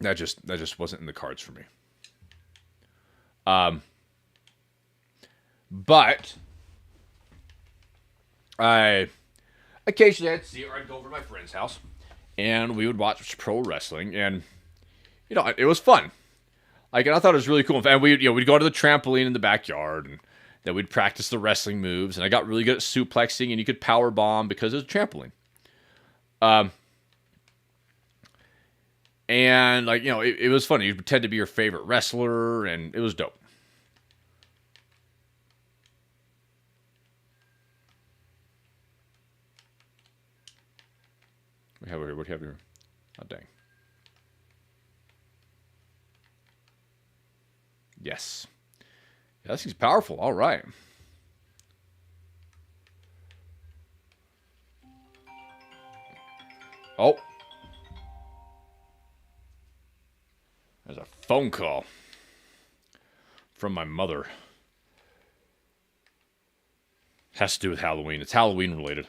Speaker 1: That just wasn't in the cards for me. But I occasionally I'd see it, or I'd go over to my friend's house, and we would watch pro wrestling, and you know, it was fun. Like, and I thought it was really cool. And we'd go to the trampoline in the backyard, and then we'd practice the wrestling moves, and I got really good at suplexing, and you could power bomb because it was a trampoline. And, like, you know, it was funny. You'd pretend to be your favorite wrestler, and it was dope. What do you have here? Oh, dang. Yes. Yeah, that seems powerful. All right. Oh. There's a phone call from my mother. Has to do with Halloween. It's Halloween related.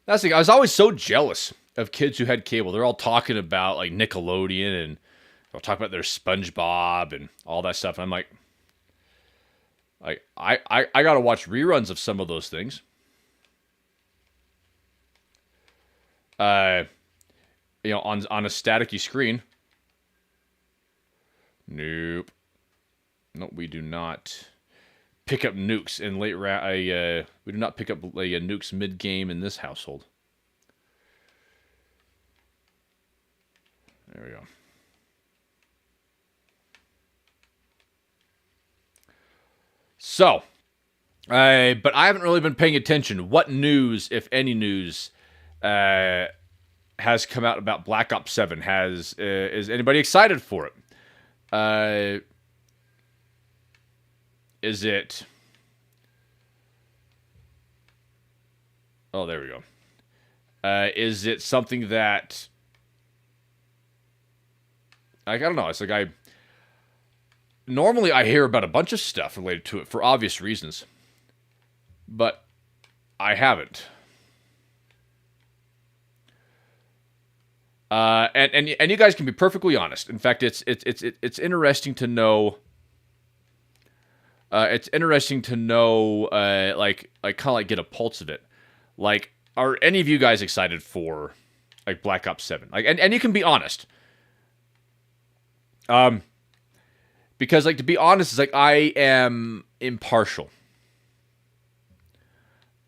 Speaker 1: That's the thing. I was always so jealous of kids who had cable. They're all talking about, like, Nickelodeon, and they'll talk about their SpongeBob and all that stuff. And I'm like I gotta watch reruns of some of those things. You know, on a staticky screen. Nope. No, we do not pick up nukes in late we do not pick up nukes mid-game in this household. There we go. So, but I haven't really been paying attention. What news, if any news, has come out about Black Ops 7? Is anybody excited for it? Is it... Oh, there we go. Is it something that... Like, I don't know. It's like normally I hear about a bunch of stuff related to it for obvious reasons. But I haven't. And you guys can be perfectly honest. In fact, it's interesting to know... it's interesting to know, like kind of like get a pulse of it. Like, are any of you guys excited for, like, Black Ops 7? Like, and you can be honest. Because, like, to be honest, it's like I am impartial.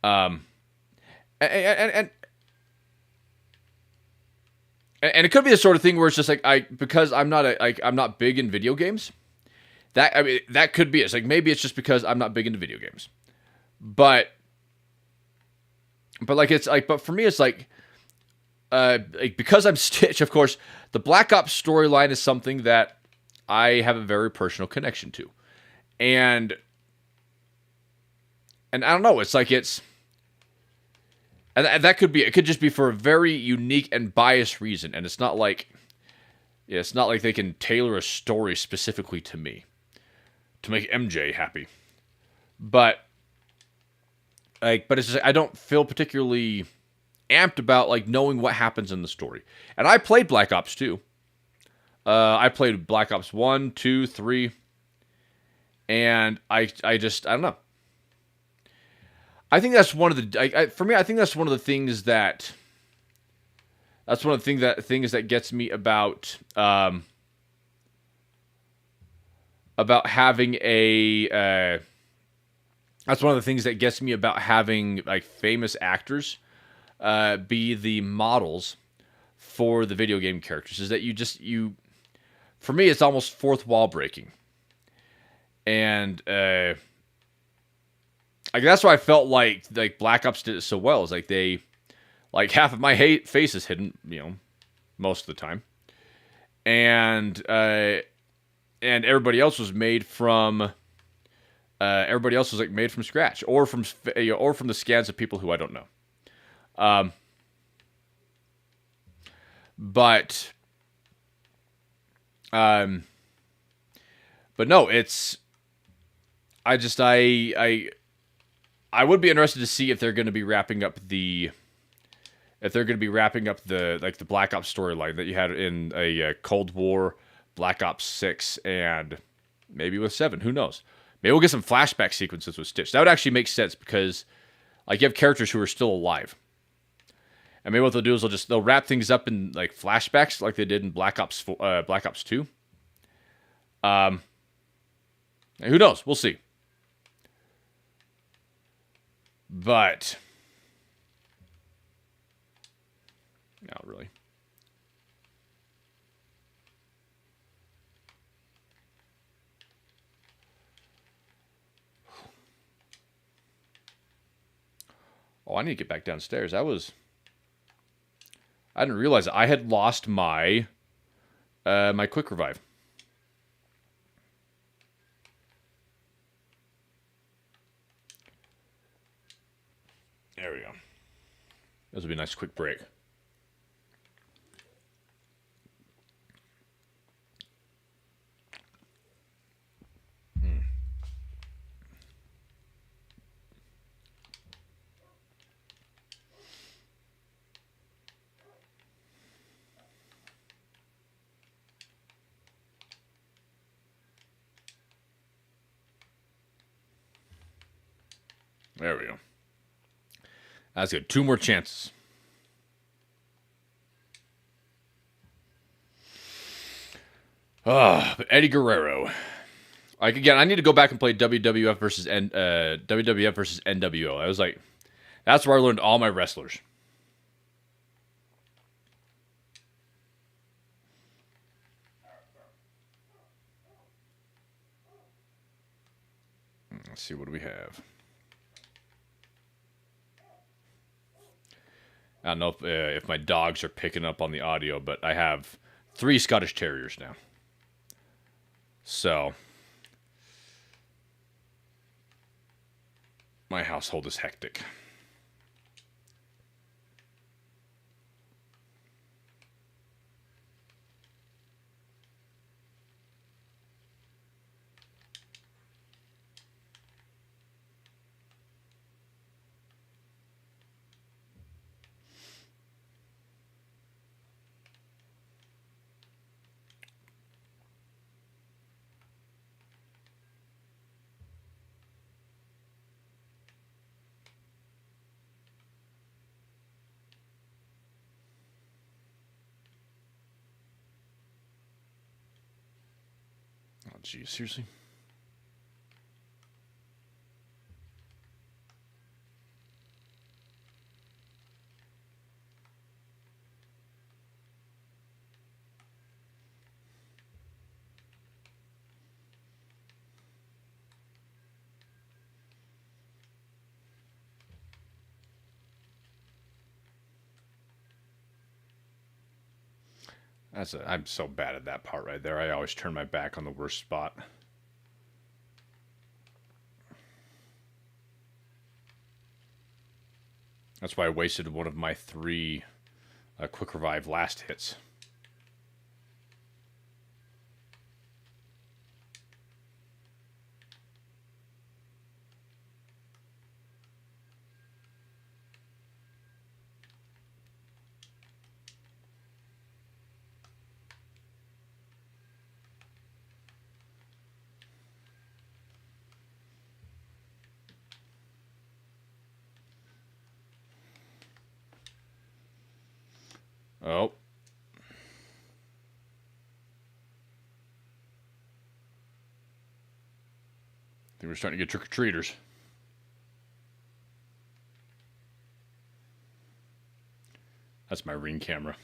Speaker 1: And and it could be the sort of thing where it's just like because I'm not big in video games. That could be it. It's like maybe it's just because I'm not big into video games, but like it's like but for me it's like because I'm Stitch, of course, the Black Ops storyline is something that I have a very personal connection to, and I don't know. It's like and that could be. It could just be for a very unique and biased reason, and it's not like they can tailor a story specifically to me to make MJ happy, but it's just I don't feel particularly amped about like knowing what happens in the story. And I played Black Ops 2. I played Black Ops 1, 2, 3, and I don't know. I think that's one of the for me. I think that's one of the things that things that gets me about having a. That's one of the things that gets me about having like famous actors be the models for the video game characters. Is that you? For me, it's almost fourth wall breaking, and like that's why I felt like Black Ops did it so well. Is like they, like half of my face is hidden, most of the time, and everybody else was made from. Everybody else was like made from scratch, or from the scans of people who I don't know. But no, it's. I would be interested to see if they're going to be wrapping up the like the Black Ops storyline that you had in a Cold War, Black Ops 6, and maybe with 7. Who knows? Maybe we'll get some flashback sequences with Stitch. That would actually make sense because like you have characters who are still alive. And maybe what they'll do is they'll wrap things up in like flashbacks like they did in Black Ops 2. Who knows? We'll see. But not really. Oh, I need to get back downstairs. I didn't realize I had lost my my quick revive. There we go. This will be a nice quick break. There we go. That's good. 2 more chances. But Eddie Guerrero. Like again, I need to go back and play WWF versus NWO. I was like, that's where I learned all my wrestlers. Let's see, what do we have? I don't know if my dogs are picking up on the audio, but I have 3 Scottish Terriers now. So, my household is hectic. Oh, geez, seriously? I'm so bad at that part right there. I always turn my back on the worst spot. That's why I wasted one of my 3 quick revive last hits. Oh. I think we're starting to get trick-or-treaters. That's my ring camera.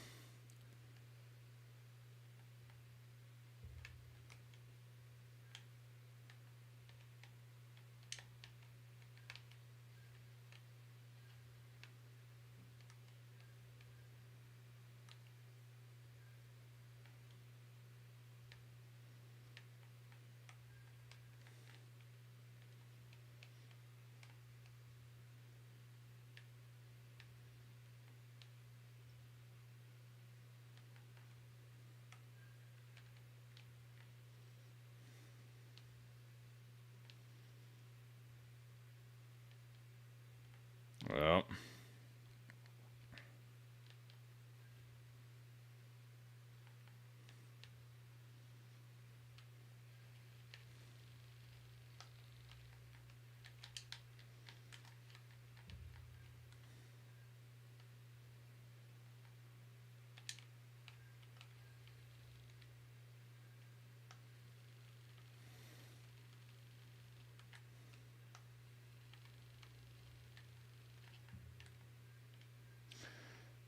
Speaker 1: Well.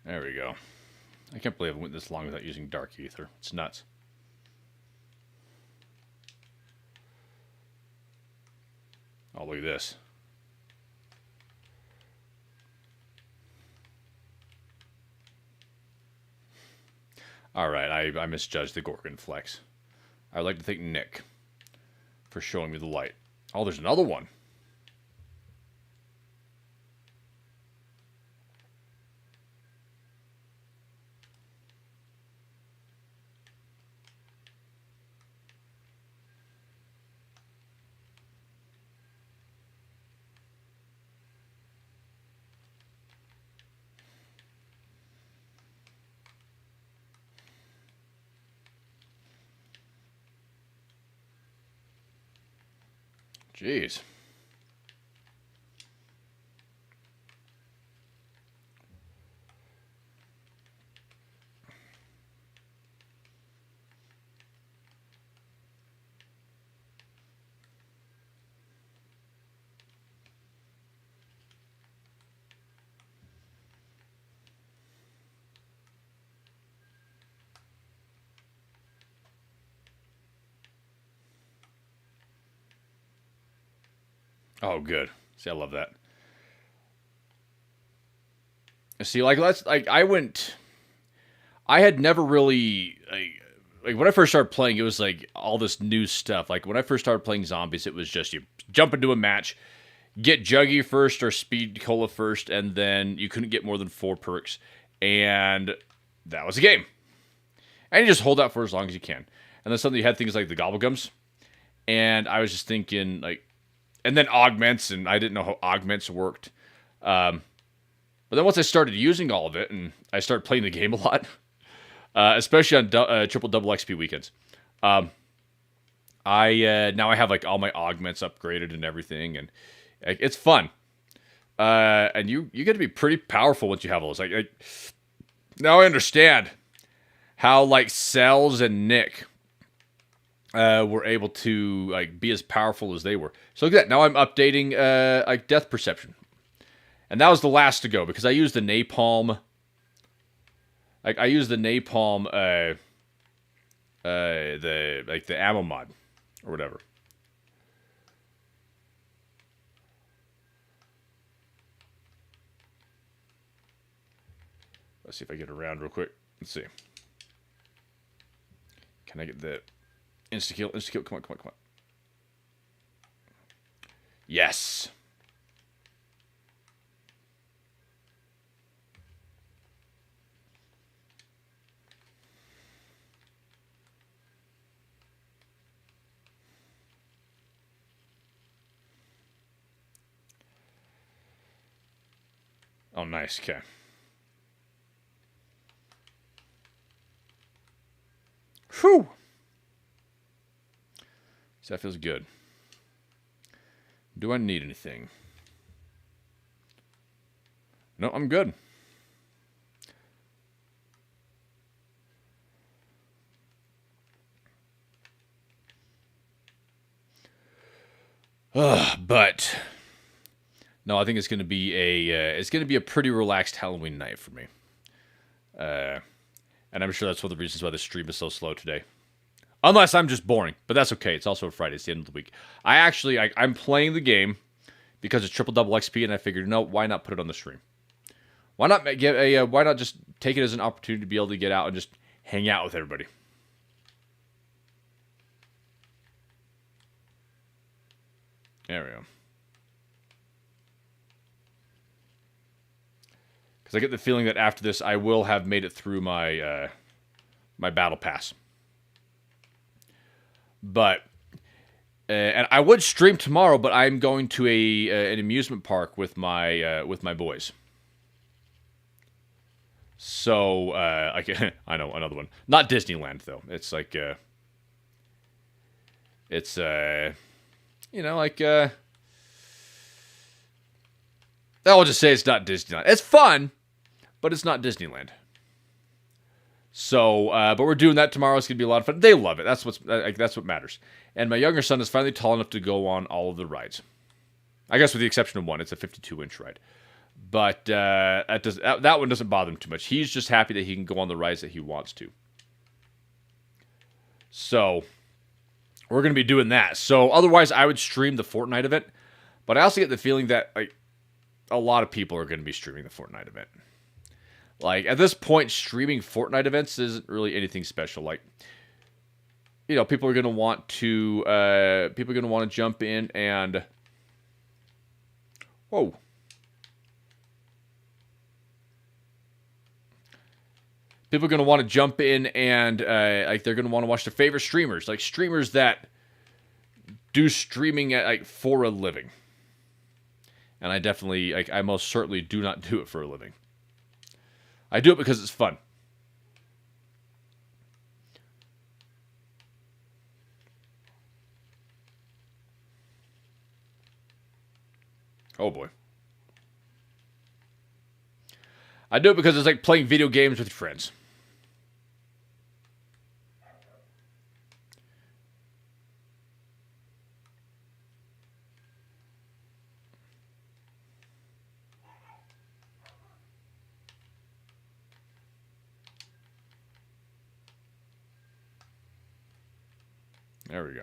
Speaker 1: There we go. I can't believe I went this long without using Dark Ether. It's nuts. Oh, look at this. Alright, I misjudged the Gorgon Flex. I'd like to thank Nick for showing me the light. Oh, there's another one. Jeez. Oh, good. See, I love that. See, like, let's, like, I had never really, like, when I first started playing, it was, like, all this new stuff. Like, when I first started playing zombies, it was just you jump into a match, get Juggy first or Speed Cola first, and then you couldn't get more than 4 perks. And that was the game. And you just hold out for as long as you can. And then suddenly you had things like the Gobblegums. And I was just thinking, like, and then augments, and I didn't know how augments worked. But then once I started using all of it, and I started playing the game a lot, especially on triple double XP weekends, now I have like all my augments upgraded and everything, and it's fun. And you get to be pretty powerful once you have those. Like now I understand how like Cells and Nick were able to like be as powerful as they were. So look at that. Now I'm updating like death perception, and that was the last to go because I used the napalm. Like I used the napalm, the ammo mod or whatever. Let's see if I get around real quick. Let's see. Can I get the insta-kill? Insta-kill, come on, come on, come on. Yes. Oh, nice. Okay. Whew. So that feels good. Do I need anything? No, I'm good. But no, I think it's going to be a pretty relaxed Halloween night for me. And I'm sure that's one of the reasons why the stream is so slow today. Unless I'm just boring, but that's okay. It's also a Friday. It's the end of the week. I'm playing the game because it's triple double XP, and I figured, no, why not put it on the stream? Why not why not just take it as an opportunity to be able to get out and just hang out with everybody? There we go. Because I get the feeling that after this, I will have made it through my my battle pass. But and I would stream tomorrow, but I'm going to an amusement park with my boys. So I know another one, not Disneyland though. It's like it's you know, like I'll just say it's not Disneyland. It's fun, but it's not Disneyland. So, but we're doing that tomorrow. It's gonna be a lot of fun. They love it. That's what matters. And my younger son is finally tall enough to go on all of the rides. I guess with the exception of one. It's a 52-inch ride. But that one doesn't bother him too much. He's just happy that he can go on the rides that he wants to. So, we're going to be doing that. So, otherwise, I would stream the Fortnite event. But I also get the feeling that a lot of people are going to be streaming the Fortnite event. Like, at this point, streaming Fortnite events isn't really anything special. Like, you know, people are going to want to jump in and... Whoa. People are going to want to jump in and, they're going to want to watch their favorite streamers. Like, streamers that do streaming for a living. And I definitely, I most certainly do not do it for a living. I do it because it's fun. Oh boy. I do it because it's like playing video games with friends. There we go.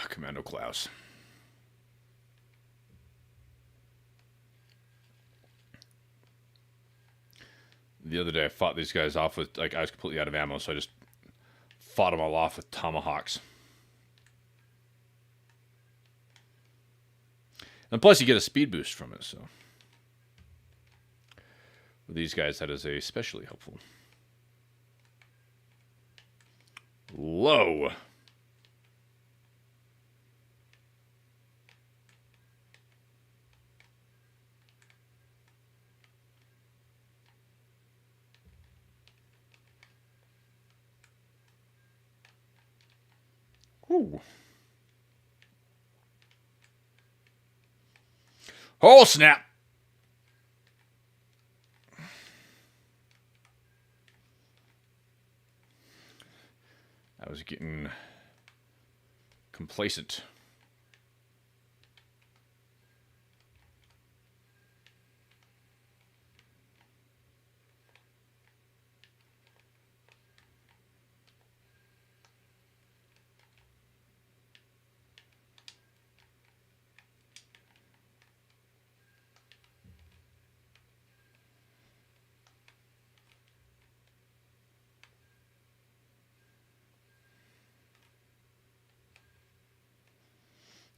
Speaker 1: Commando Klaus. The other day I fought these guys off with, like, I was completely out of ammo, so I just fought them all off with tomahawks. And plus you get a speed boost from it, so. With these guys, that is especially helpful. Low. Ooh. Oh, snap. I was getting complacent.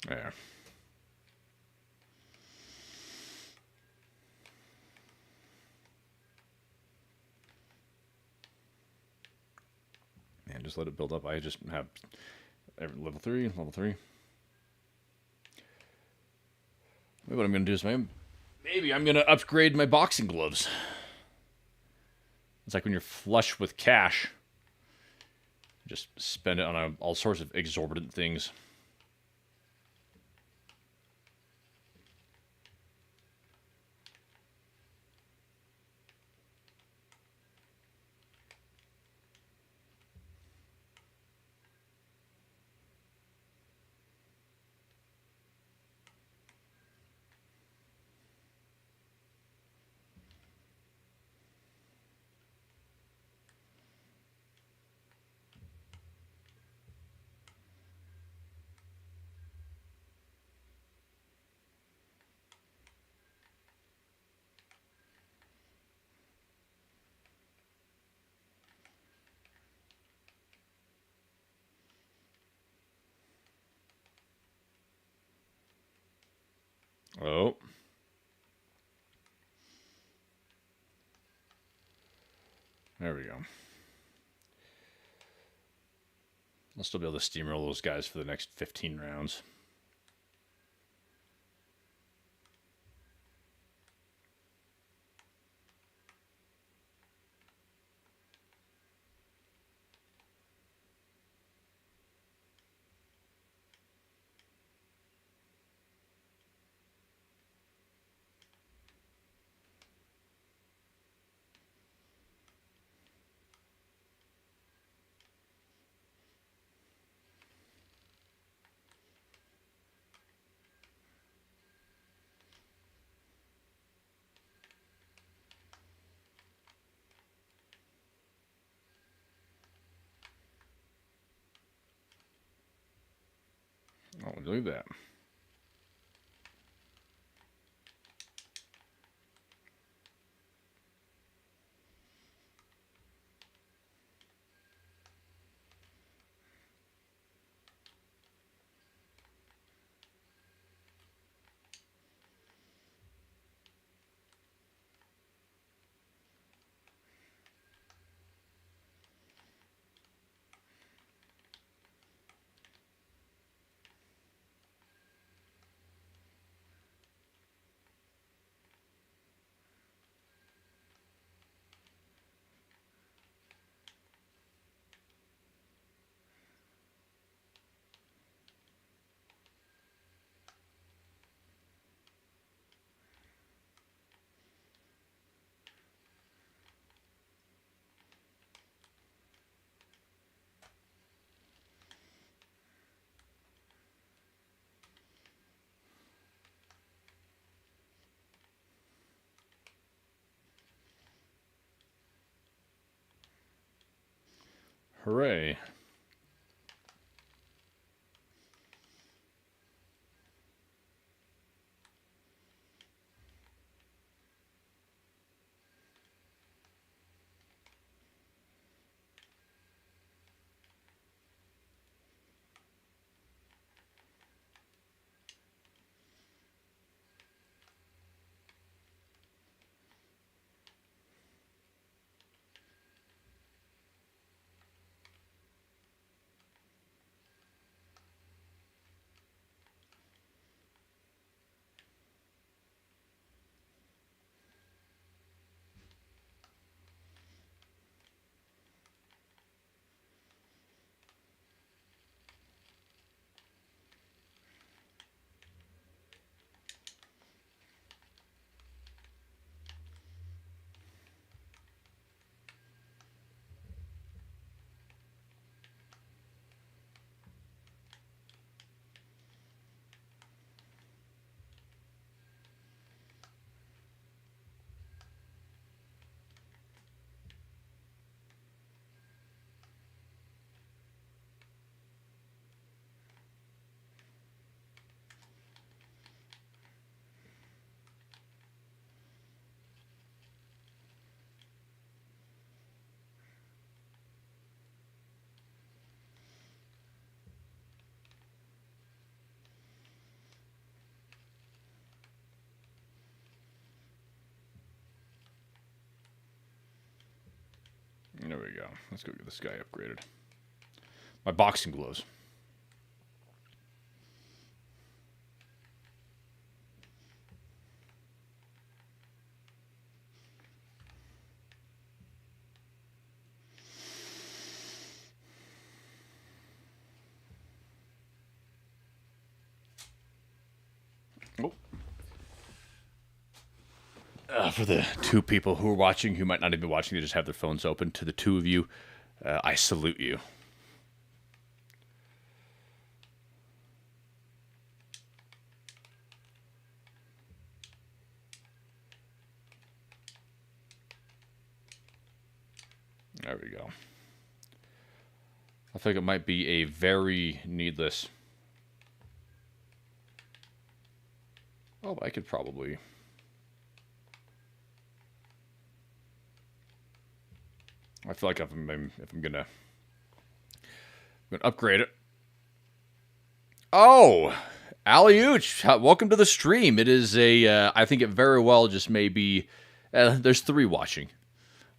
Speaker 1: There. And just let it build up. I just have level 3, level 3. Maybe what I'm going to do is maybe I'm going to upgrade my boxing gloves. It's like when you're flush with cash, just spend it on all sorts of exorbitant things. Oh. There we go. I'll still be able to steamroll those guys for the next 15 rounds. Oh, look at that. Hooray. Let's go get this guy upgraded. My boxing gloves. For the 2 people who are watching, who might not even be watching, they just have their phones open. To the 2 of you, I salute you. There we go. I think it might be a very needless... Oh, I could probably... I feel like if I'm gonna upgrade it. Oh, Aliuch, welcome to the stream. It is a, I think it very well just may be, there's 3 watching,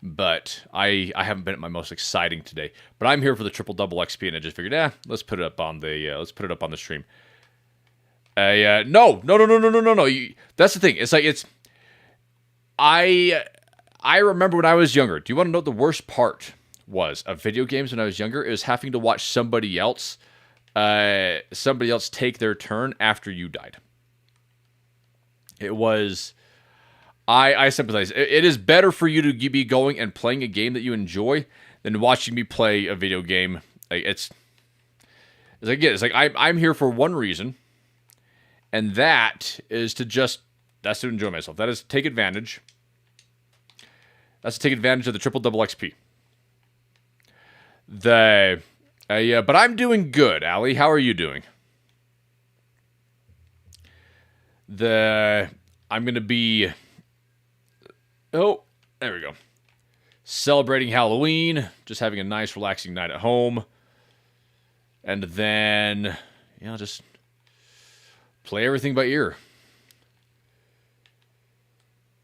Speaker 1: but I haven't been at my most exciting today. But I'm here for the triple double XP, and I just figured, let's put it up on the stream. No. That's the thing. It's like I remember when I was younger. Do you want to know what the worst part was of video games when I was younger? It was having to watch somebody else take their turn after you died. It was... I sympathize. It is better for you to be going and playing a game that you enjoy than watching me play a video game. It's like I'm here for one reason, and that is to enjoy myself. That is to take advantage. That's to take advantage of the triple double XP. But I'm doing good, Ali. How are you doing? I'm gonna be... Oh, there we go. Celebrating Halloween, just having a nice, relaxing night at home, and then just play everything by ear.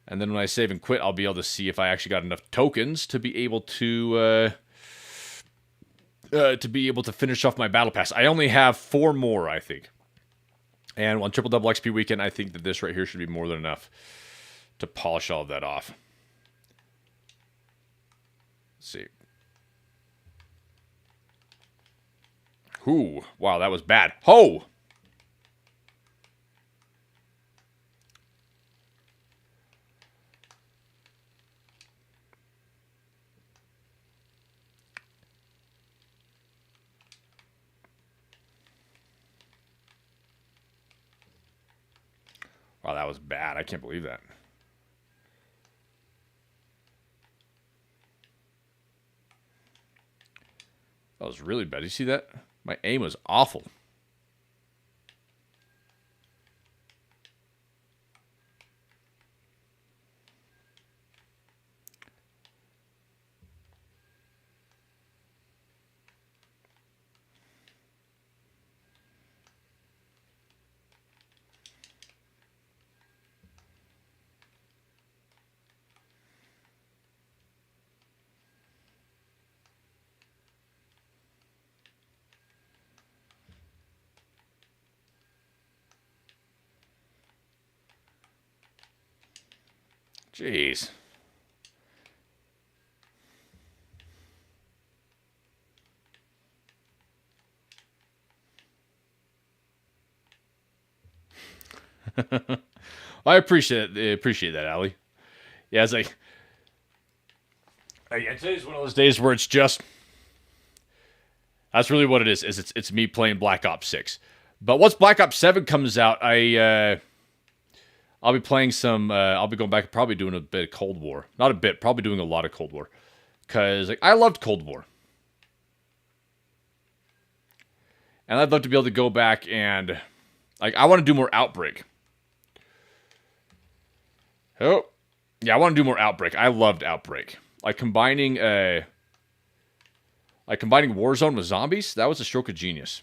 Speaker 1: And then when I save and quit, I'll be able to see if I actually got enough tokens to be able to finish off my battle pass. I only have 4 more, I think. And on triple double XP weekend, I think that this right here should be more than enough to polish all of that off. Let's see. Ooh, wow, that was bad. Ho! Wow, that was bad. I can't believe that. That was really bad. You see that? My aim was awful. Jeez. I appreciate that, Ali. Yeah, it's like today's one of those days where it's just that's really what it is. It's me playing Black Ops 6. But once Black Ops 7 comes out, I'll be playing some, I'll be going back and probably doing a bit of Cold War. Not a bit, probably doing a lot of Cold War. Because I loved Cold War. And I'd love to be able to go back and, I want to do more Outbreak. Oh, yeah, I want to do more Outbreak. I loved Outbreak. Combining Warzone with zombies, that was a stroke of genius.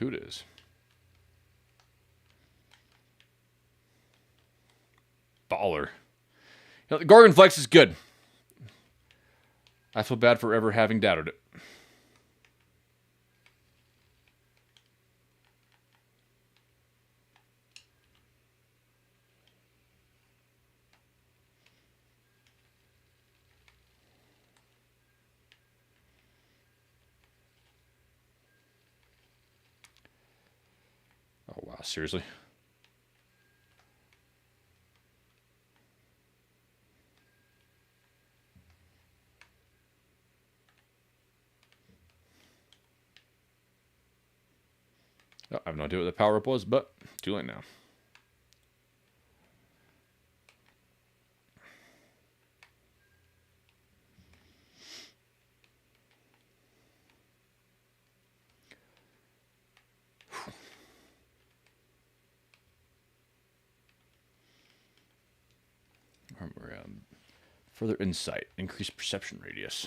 Speaker 1: Look who it is. Baller. You know, the Gorgon Flex is good. I feel bad for ever having doubted it. Oh, wow, seriously? Oh, I have no idea what the power-up was, but too late now. Further insight, increased perception radius.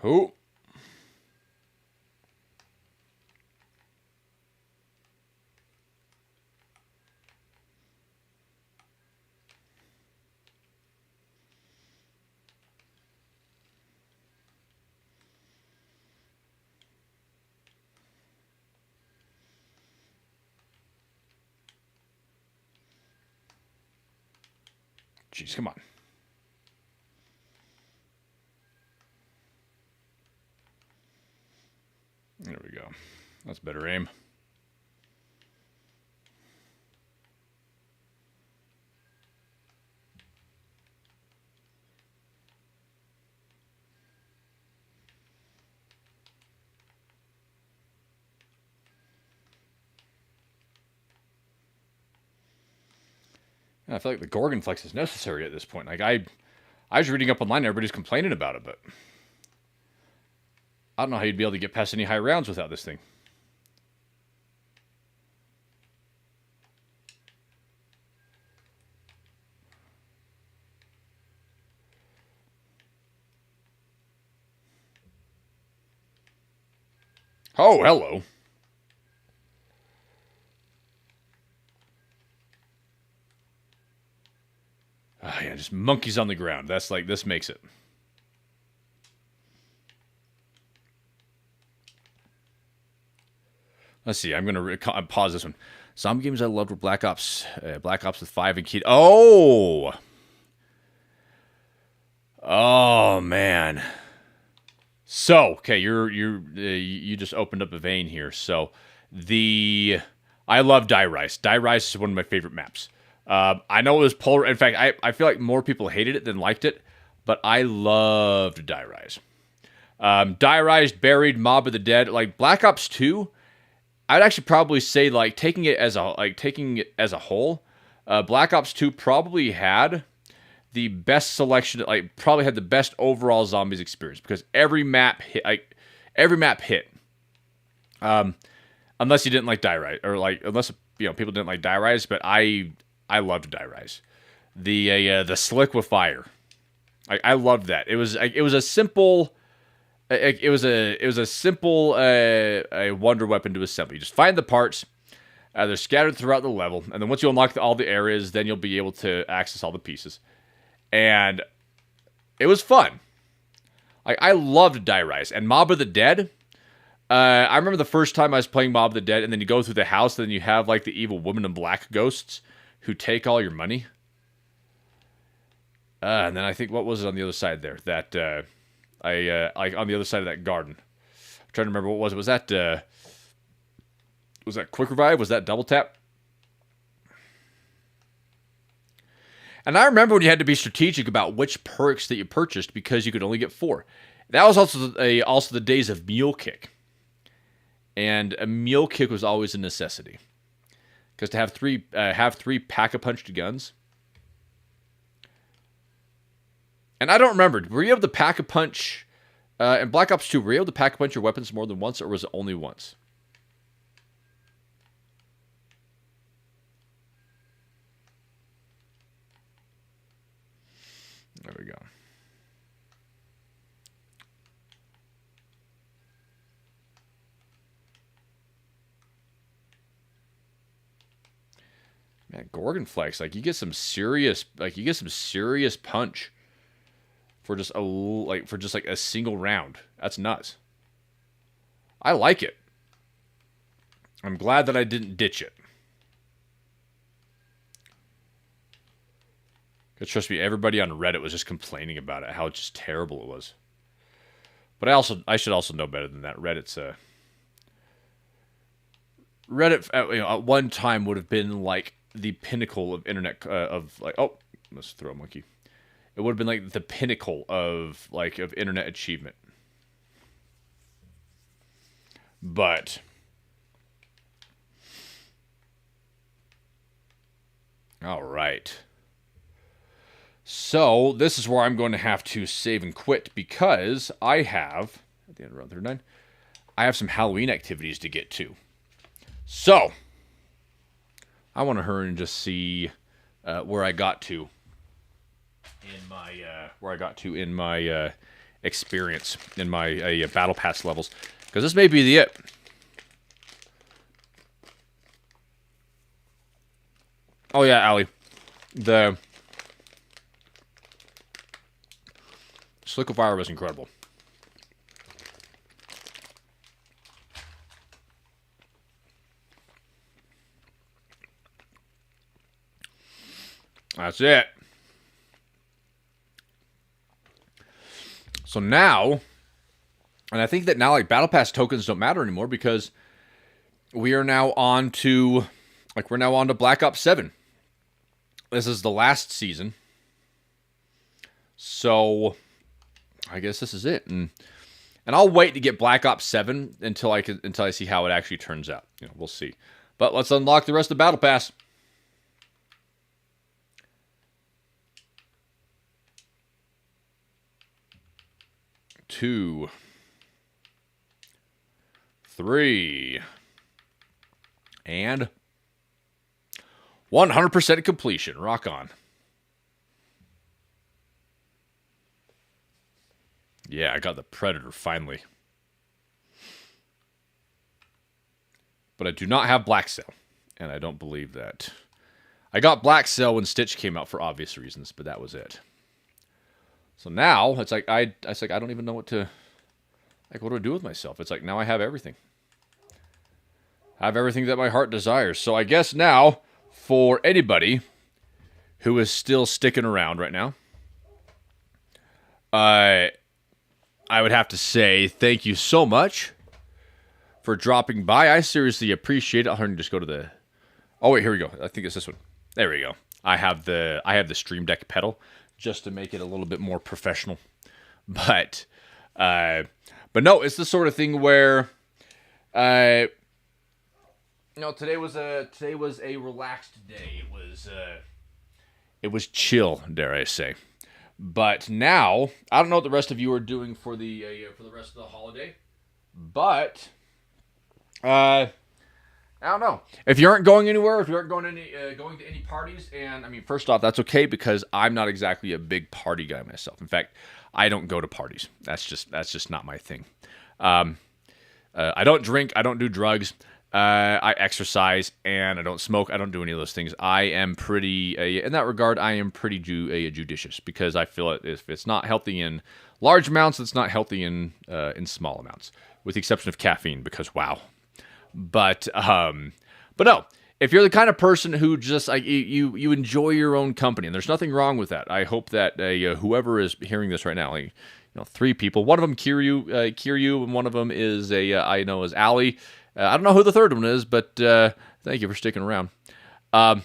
Speaker 1: Who? Jeez, come on. There we go. That's better aim. I feel like the Gorgon Flex is necessary at this point. Like I was reading up online, everybody's complaining about it, but I don't know how you'd be able to get past any high rounds without this thing. Oh, hello. Oh, yeah, just monkeys on the ground. That's like, this makes it. Let's see. I'm going to pause this one. Zombie games I loved were Black Ops. Black Ops with 5 and Key. Oh! Oh, man. So, okay, you just opened up a vein here. So, I love Die Rise. Die Rise is one of my favorite maps. I know it was polar. In fact, I feel like more people hated it than liked it, but I loved Die Rise. Die Rise, Buried, Mob of the Dead, like Black Ops 2. I'd actually probably say like taking it as a whole, Black Ops 2 probably had the best selection, like probably had the best overall zombies experience because every map hit, unless you didn't like Die Rise or like unless people didn't like Die Rise, but I loved Die Rise. The slick with fire, I loved that. It was a simple. It was a simple wonder weapon to assemble. You just find the parts. They're scattered throughout the level, and then once you unlock all the areas, then you'll be able to access all the pieces. And it was fun. I loved Die Rise and Mob of the Dead. I remember the first time I was playing Mob of the Dead, and then you go through the house, and then you have like the evil woman in black ghosts who take all your money. And then I think what was it on the other side there? That like on the other side of that garden. I'm trying to remember what was it. Was that quick revive? Was that double tap? And I remember when you had to be strategic about which perks that you purchased because you could only get 4. That was also the days of Mule Kick. And a Mule Kick was always a necessity. Because to have three pack-a-punched guns. And I don't remember, were you able to pack-a-punch in Black Ops 2, were you able to pack-a-punch your weapons more than once, or was it only once? Man, Gorgonflex, like you get some serious punch for just a single round. That's nuts. I like it. I'm glad that I didn't ditch it. Because trust me, everybody on Reddit was just complaining about it, how just terrible it was. But I should also know better than that. Reddit at one time would have been like the pinnacle of internet oh, let's throw a monkey. It would have been like the pinnacle of internet achievement. But all right. So this is where I'm going to have to save and quit because I have, at the end of round 39, I have some Halloween activities to get to. So I want to hurry and just see where I got to in my experience in my battle pass levels, because this may be the it. Oh yeah, Allie, the Slick of Fire was incredible. That's it. So now, and I think that now like Battle Pass tokens don't matter anymore because we are now on to Black Ops 7. This is the last season. So I guess this is it. And I'll wait to get Black Ops 7 until I see how it actually turns out. You know, we'll see. But let's unlock the rest of the Battle Pass. 2, 3, and 100% completion. Rock on. Yeah, I got the Predator finally. But I do not have Black Cell, and I don't believe that. I got Black Cell when Stitch came out for obvious reasons, but that was it. So now it's like I don't even know what to what do I do with myself? It's like now I have everything. I have everything that my heart desires. So I guess now for anybody who is still sticking around right now, I would have to say thank you so much for dropping by. I seriously appreciate it. I'll just go to the. Oh wait, here we go. I think it's this one. There we go. I have the Stream Deck pedal, just to make it a little bit more professional. But no, it's the sort of thing where, today was a relaxed day. It was chill, dare I say. But now, I don't know what the rest of you are doing for the rest of the holiday, but I don't know. If you aren't going anywhere, if you aren't going to any parties, and I mean, first off, that's okay because I'm not exactly a big party guy myself. In fact, I don't go to parties. That's just not my thing. I don't drink. I don't do drugs. I exercise, and I don't smoke. I don't do any of those things. I am pretty, in that regard, I am pretty judicious because I feel if it's not healthy in large amounts, it's not healthy in small amounts, with the exception of caffeine. Because wow. But no, if you're the kind of person who just you enjoy your own company, and there's nothing wrong with that. I hope that whoever is hearing this right now, 3 people, one of them Kiryu, and one of them is I know is Allie. I don't know who the third one is, but thank you for sticking around. But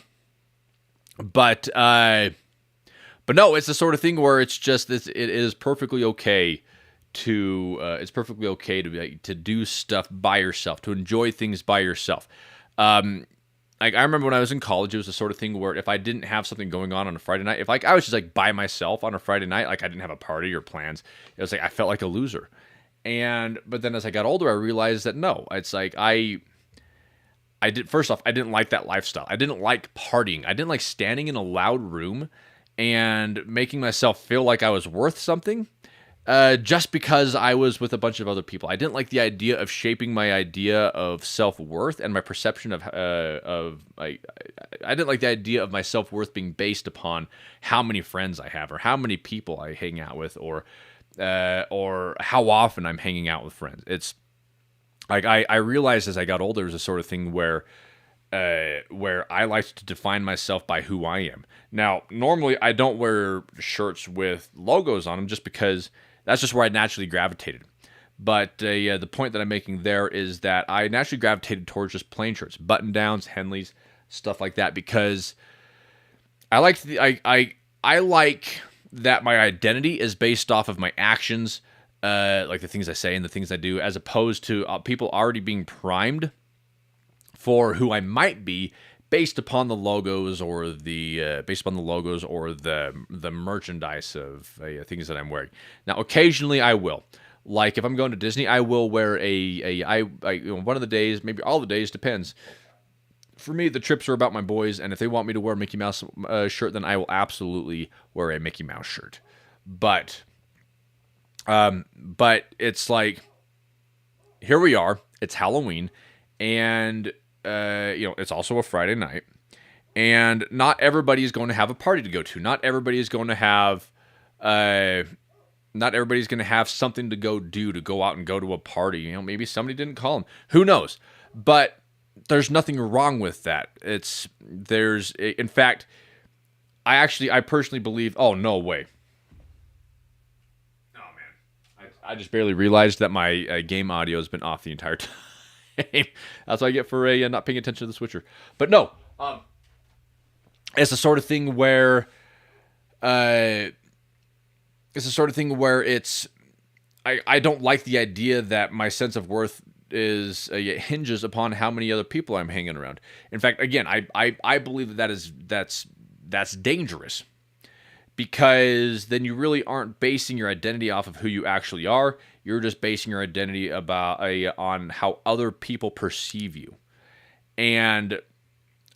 Speaker 1: no, it's the sort of thing where it's just it is perfectly okay to do stuff by yourself, to enjoy things by yourself. I remember when I was in college, it was the sort of thing where if I didn't have something going on a Friday night, if I was just by myself on a Friday night, I didn't have a party or plans, it was I felt like a loser. But then as I got older, I realized that no, it's first off, I didn't like that lifestyle. I didn't like partying. I didn't like standing in a loud room and making myself feel like I was worth something. Just because I was with a bunch of other people. I didn't like the idea of shaping my idea of self-worth and my perception I didn't like the idea of my self-worth being based upon how many friends I have or how many people I hang out with or how often I'm hanging out with friends. It's like I realized as I got older, there's a sort of thing where I like to define myself by who I am. Now, normally I don't wear shirts with logos on them just because that's just where I naturally gravitated. But the point that I'm making there is that I naturally gravitated towards just plain shirts, button-downs, Henleys, stuff like that, because I like I like that my identity is based off of my actions, like the things I say and the things I do, as opposed to people already being primed for who I might be based upon the logos or the merchandise of things that I'm wearing. Now, occasionally I will. Like if I'm going to Disney, I will wear one of the days, maybe all the days, depends. For me, the trips are about my boys, and if they want me to wear a Mickey Mouse shirt, then I will absolutely wear a Mickey Mouse shirt. But it's like, here we are. It's Halloween, and it's also a Friday night, and not everybody is going to have a party to go to. Not everybody is going to have, something to go out and go to a party. Maybe somebody didn't call them. Who knows? But there's nothing wrong with that. In fact, I personally believe. Oh, no way. Oh man, I just barely realized that my game audio has been off the entire time. That's what I get for not paying attention to the switcher. But no, it's the sort of thing where I don't like the idea that my sense of worth hinges upon how many other people I'm hanging around. In fact, again, I believe that's dangerous, because then you really aren't basing your identity off of who you actually are. You're just basing your identity on how other people perceive you, and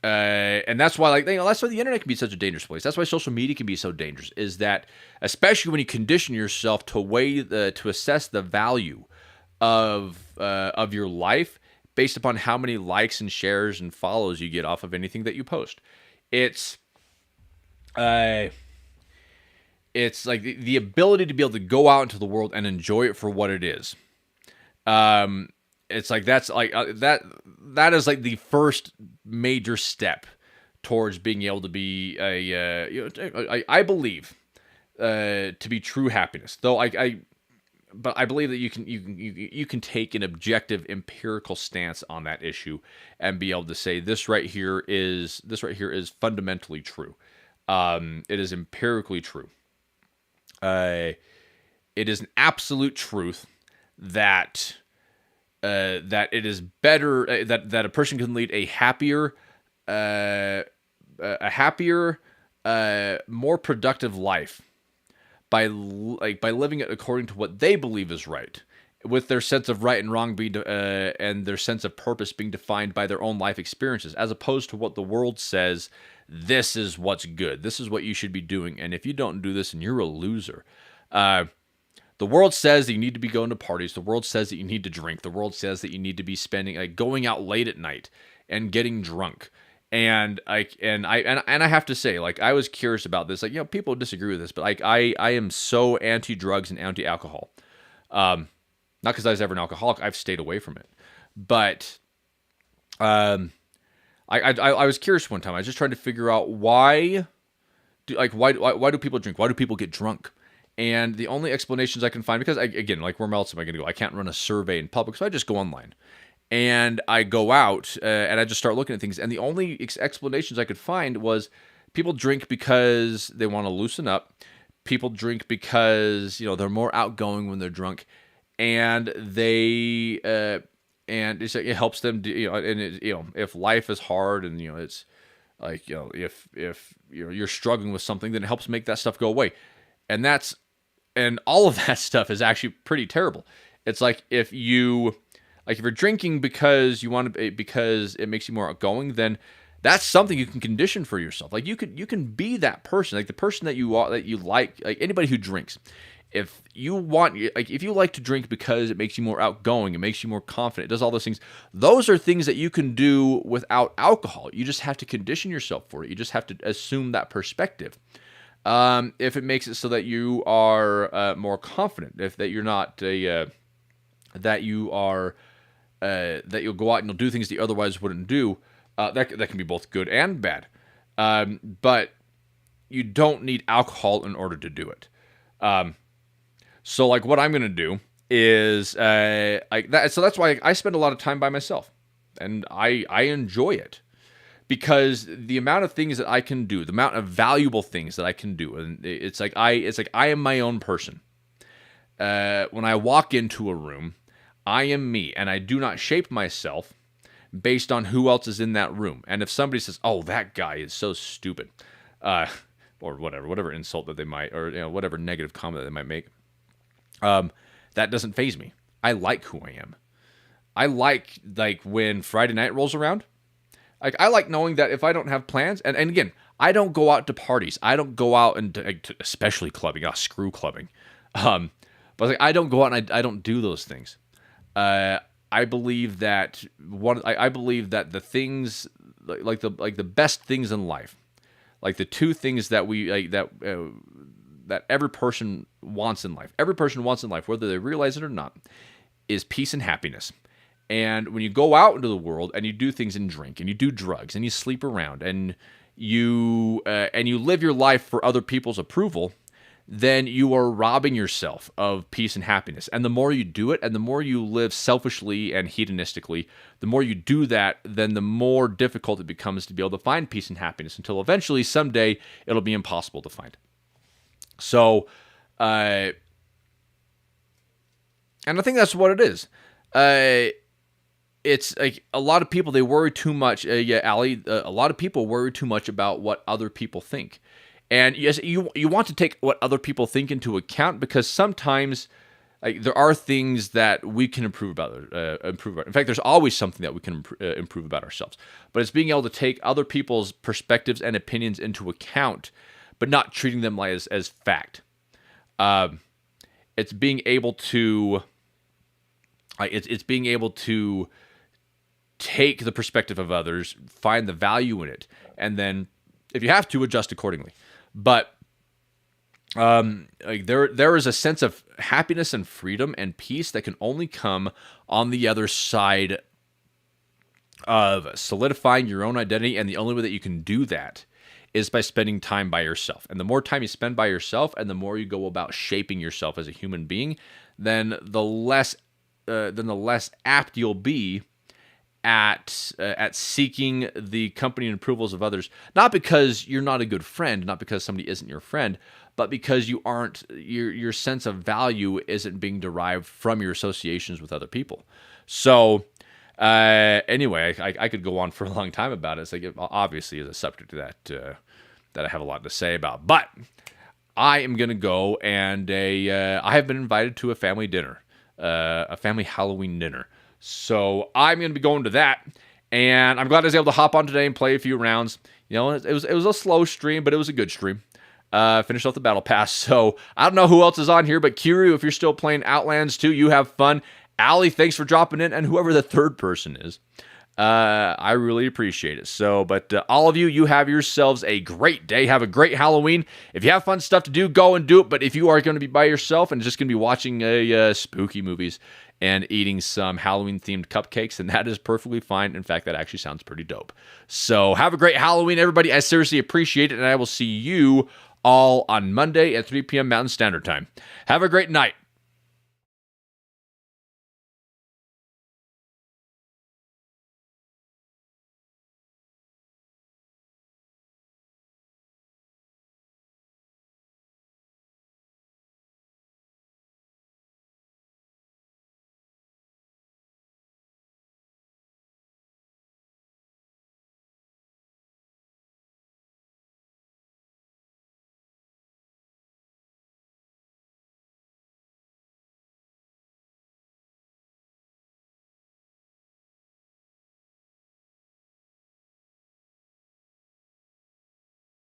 Speaker 1: that's why that's why the internet can be such a dangerous place. That's why social media can be so dangerous. Is that especially when you condition yourself to assess the value of your life based upon how many likes and shares and follows you get off of anything that you post. It's like the ability to be able to go out into the world and enjoy it for what it is. It's like that is like the first major step towards being able to be I believe to be true happiness. Though but I believe that you can take an objective empirical stance on that issue and be able to say this right here is fundamentally true. It is empirically true. It is an absolute truth that it is better that a person can lead a happier, more productive life by living it according to what they believe is right, with their sense of right and wrong and their sense of purpose being defined by their own life experiences, as opposed to what the world says. This is what's good. This is what you should be doing. And if you don't do this, then you're a loser. The world says that you need to be going to parties. The world says that you need to drink. The world says that you need to be going out late at night and getting drunk. And I have to say, I was curious about this. People disagree with this, but I am so anti-drugs and anti-alcohol. Not because I was ever an alcoholic. I've stayed away from it. But I was curious one time. I was just trying to figure out why do people drink? Why do people get drunk? And the only explanations I can find, because where else am I going to go? I can't run a survey in public, so I just go online. And I go out and I just start looking at things. And the only explanations I could find was people drink because they want to loosen up. People drink because they're more outgoing when they're drunk, and it helps them. If life is hard and it's like if you're struggling with something, then it helps make that stuff go away. And all of that stuff is actually pretty terrible. It's like if you're drinking because because it makes you more outgoing, then that's something you can condition for yourself. You can be that person, the person that you are, that you like anybody who drinks. if you want, like, if you like to drink because it makes you more outgoing, it makes you more confident, it does all those things. Those are things that you can do without alcohol. You just have to condition yourself for it. You just have to assume that perspective. If it makes it so that you are more confident, if that you're not that you are that you'll go out and you'll do things that you otherwise wouldn't do, that can be both good and bad. But you don't need alcohol in order to do it. So like what I'm going to do is like that. So that's why I spend a lot of time by myself, and I enjoy it because the amount of things that I can do, the amount of valuable things that I can do, and it's like I am my own person. When I walk into a room, I am me, and I do not shape myself based on who else is in that room. And if somebody says, "Oh, that guy is so stupid," or whatever insult that they might, or whatever negative comment that they might make, that doesn't faze me. I like who I am. I like when Friday night rolls around. Like, I like knowing that if I don't have plans, and again, I don't go out to parties. I don't go out and especially clubbing. Screw clubbing. But like, I don't go out and I don't do those things. I believe that I believe that the things like the best things in life, like the two things that that every person wants in life. Every person wants in life, whether they realize it or not, is peace and happiness. And when you go out into the world and you do things and drink and you do drugs and you sleep around and you live your life for other people's approval, then you are robbing yourself of peace and happiness. And the more you do it, and the more you live selfishly and hedonistically, the more you do that, then the more difficult it becomes to be able to find peace and happiness until eventually, someday, it'll be impossible to find. So, and I think that's what it is. It's like a lot of people, they worry too much. Allie, a lot of people worry too much about what other people think. And yes, you want to take what other people think into account, because sometimes there are things that we can improve about. In fact, there's always something that we can improve about ourselves. But it's being able to take other people's perspectives and opinions into account, but not treating them as fact. It's being able to it's being able to take the perspective of others, find the value in it, and then, if you have to, adjust accordingly. But there is a sense of happiness and freedom and peace that can only come on the other side of solidifying your own identity, and the only way that you can do that is by spending time by yourself. And the more time you spend by yourself, and the more you go about shaping yourself as a human being, then the less apt you'll be at seeking the company and approvals of others, not because you're not a good friend, not because somebody isn't your friend, but because you aren't, your sense of value isn't being derived from your associations with other people. So anyway, I could go on for a long time about it. It's like, it obviously is a subject that I have a lot to say about, but I am going to go, and I have been invited to a family dinner, a family Halloween dinner. So I'm going to be going to that, and I'm glad I was able to hop on today and play a few rounds. It was a slow stream, but it was a good stream. Finished off the battle pass. So I don't know who else is on here, but Kiryu, if you're still playing Outlands 2, you have fun. Allie, thanks for dropping in, and whoever the third person is. I really appreciate it. So, but all of you, you have yourselves a great day. Have a great Halloween. If you have fun stuff to do, go and do it. But if you are going to be by yourself and just going to be watching spooky movies and eating some Halloween-themed cupcakes, then that is perfectly fine. In fact, that actually sounds pretty dope. So have a great Halloween, everybody. I seriously appreciate it, and I will see you all on Monday at 3 p.m. Mountain Standard Time. Have a great night.